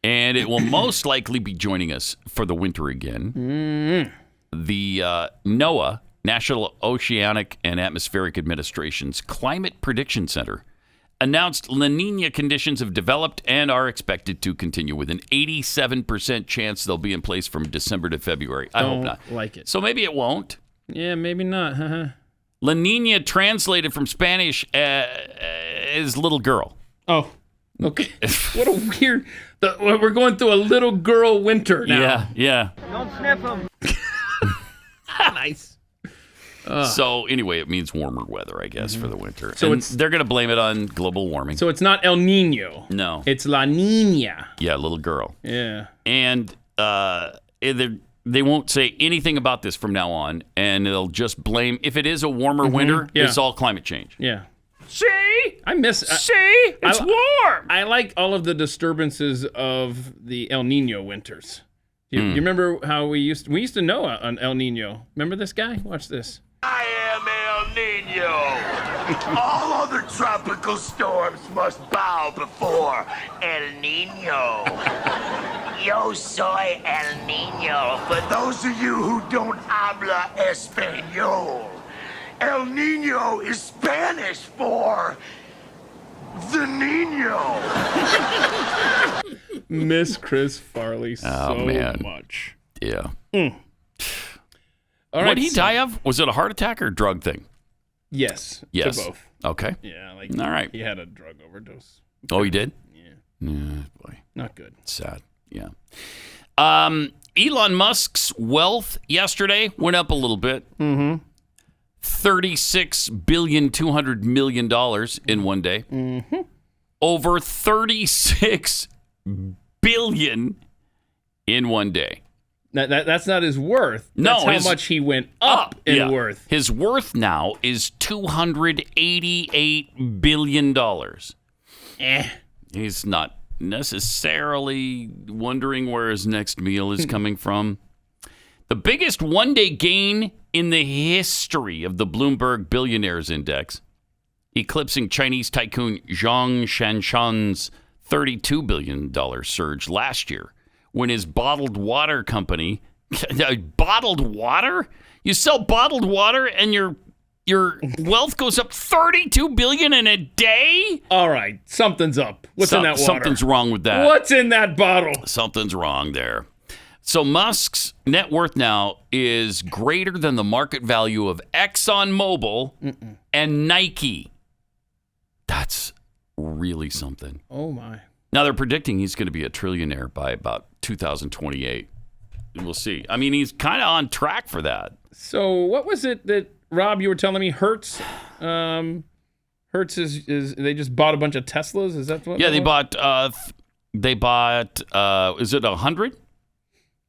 S2: And it will most likely be joining us for the winter again. The NOAA, National Oceanic and Atmospheric Administration's Climate Prediction Center, announced La Nina conditions have developed and are expected to continue with an 87% chance they'll be in place from December to February. I hope not.
S3: Like it.
S2: So maybe it won't.
S3: Yeah, maybe not.
S2: La Nina translated from Spanish is little girl.
S3: Oh, okay. What a weird... we're going through a little girl winter now.
S2: Yeah.
S13: Don't sniff them.
S3: Nice.
S2: So anyway, it means warmer weather, I guess, for the winter.
S3: So
S2: and they're going to blame it on global warming.
S3: So it's not El Nino.
S2: No.
S3: It's La Nina.
S2: Yeah, little girl.
S3: Yeah.
S2: And they won't say anything about this from now on, and they'll just blame, if it is a warmer winter, it's all climate change.
S3: Yeah.
S2: See? It's warm.
S3: I like all of the disturbances of the El Nino winters. You remember how we used to know an El Nino? Remember this guy? Watch this.
S14: I am El Nino. All other tropical storms must bow before El Nino. Yo soy El Nino. For those of you who don't habla español, El Nino is Spanish for the Nino.
S3: Miss Chris Farley
S2: man.
S3: much.
S2: Yeah.
S3: All
S2: What
S3: right,
S2: did he
S3: so-
S2: die of? Was it a heart attack or drug thing?
S3: Yes.
S2: Yes.
S3: To both.
S2: Okay.
S3: Yeah.
S2: All right.
S3: He had a drug overdose.
S2: Oh, he did?
S3: Yeah.
S2: Boy.
S3: Not good.
S2: Sad. Yeah. Elon Musk's wealth yesterday went up a little bit.
S3: Mm-hmm.
S2: $36.2 billion in one day.
S3: Mm-hmm.
S2: Over $36 billion in one day.
S3: That's not his worth. That's how much he went up in worth.
S2: His worth now is $288 billion. He's not necessarily wondering where his next meal is coming from. The biggest one-day gain in the history of the Bloomberg Billionaires Index, eclipsing Chinese tycoon Zhang Shanshan's $32 billion surge last year when his bottled water company... Bottled water? You sell bottled water and your wealth goes up $32 billion in a day?
S3: All right, something's up. What's in that water?
S2: Something's wrong with that.
S3: What's in that bottle?
S2: Something's wrong there. So Musk's net worth now is greater than the market value of ExxonMobil and Nike. That's really something.
S3: Oh, my.
S2: Now they're predicting he's going to be a trillionaire by about 2028. We'll see. I mean, he's kind of on track for that.
S3: So what was it that, Rob, you were telling me? Hertz is they just bought a bunch of Teslas? Is that what?
S2: Yeah, they bought, is it 100?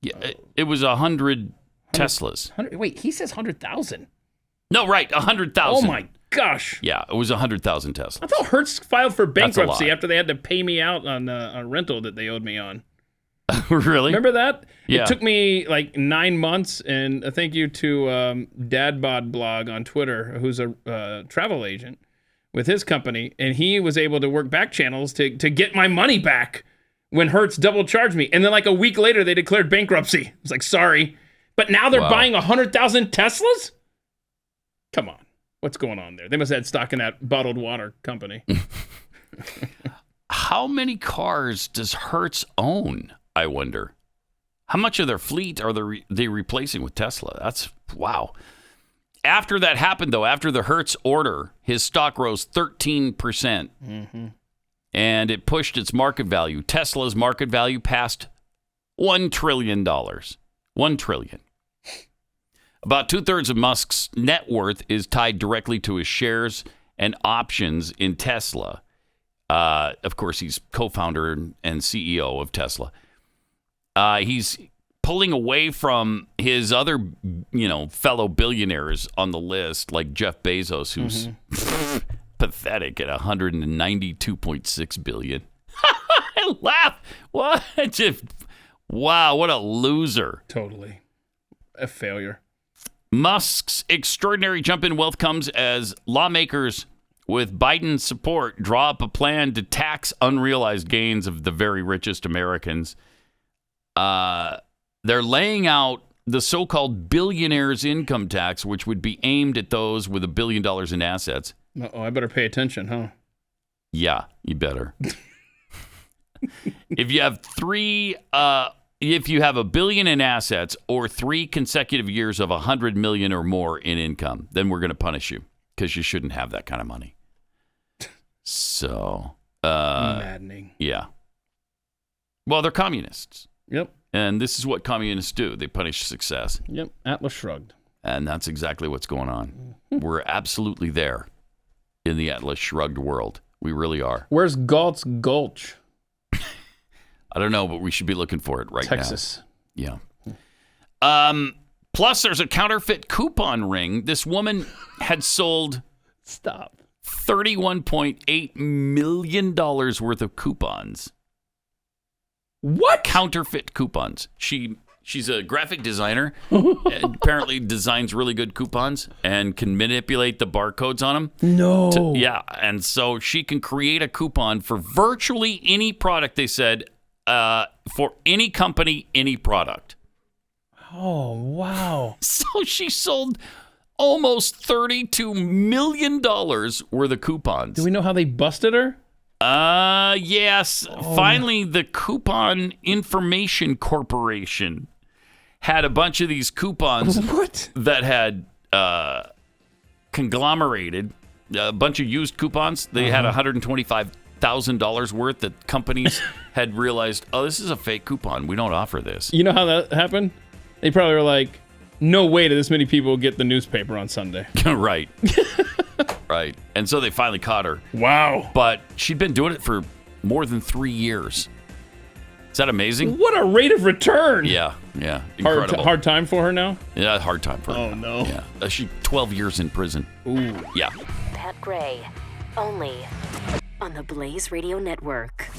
S2: Yeah, it was 100 Teslas.
S3: 100, wait, he says 100,000.
S2: No, right, 100,000.
S3: Oh, my gosh.
S2: Yeah, it was 100,000 Teslas.
S3: I thought Hertz filed for
S2: That's a
S3: bankruptcy
S2: lot.
S3: after they had to pay me out on a rental that they owed me on.
S2: Really?
S3: Remember that?
S2: Yeah.
S3: It took me like 9 months, and thank you to Dadbod Blog on Twitter, who's a travel agent with his company, and he was able to work back channels to get my money back when Hertz double charged me. And then like a week later, they declared bankruptcy. I was like, sorry. But now they're buying 100,000 Teslas? Come on. What's going on there? They must have had stock in that bottled water company.
S2: How many cars does Hertz own, I wonder? How much of their fleet are they replacing with Tesla? That's, wow. After that happened, though, after the Hertz order, his stock rose 13%.
S3: Mm-hmm.
S2: And it pushed its market value. Tesla's market value passed $1 trillion. $1 trillion. About 2/3 of Musk's net worth is tied directly to his shares and options in Tesla. Of course, he's co-founder and CEO of Tesla. He's pulling away from his other, fellow billionaires on the list, like Jeff Bezos, who's pathetic at $192.6 billion. I laugh. What? Wow, what a loser.
S3: Totally. A failure.
S2: Musk's extraordinary jump in wealth comes as lawmakers with Biden's support draw up a plan to tax unrealized gains of the very richest Americans. They're laying out the so-called Billionaires Income Tax, which would be aimed at those with $1 billion in assets.
S3: Uh-oh, I better pay attention, huh?
S2: Yeah, you better. If you have $1 billion in assets or 3 consecutive years of $100 million or more in income, then we're going to punish you because you shouldn't have that kind of money. So,
S3: maddening.
S2: Yeah. Well, they're communists.
S3: Yep.
S2: And this is what communists do. They punish success.
S3: Yep. Atlas shrugged.
S2: And that's exactly what's going on. We're absolutely there in the Atlas shrugged world. We really are.
S3: Where's Galt's Gulch?
S2: I don't know, but we should be looking for it right
S3: Texas.
S2: now. Yeah. Plus, there's a counterfeit coupon ring. This woman had sold $31.8 million worth of coupons.
S3: What?
S2: Counterfeit coupons. She She's a graphic designer. And apparently designs really good coupons and can manipulate the barcodes on them.
S3: No.
S2: Yeah, and so she can create a coupon for virtually any product, they said, for any company, any product.
S3: Oh, wow.
S2: So she sold almost $32 million worth of coupons.
S3: Do we know how they busted her?
S2: Yes. Finally, the Coupon Information Corporation had a bunch of these coupons that had conglomerated a bunch of used coupons. They had $125,000 worth that companies had realized, oh, this is a fake coupon. We don't offer this.
S3: You know how that happened? They probably were like, no way do this many people get the newspaper on Sunday.
S2: Right. Right. And so they finally caught her.
S3: Wow.
S2: But she'd been doing it for more than 3 years. Is that amazing?
S3: What a rate of return.
S2: Yeah. Incredible.
S3: Hard time for her now?
S2: Yeah, hard time for her.
S3: Oh, no.
S2: Yeah. She 12 years in prison.
S3: Ooh.
S2: Yeah.
S15: Pat Gray, only on the Blaze Radio Network.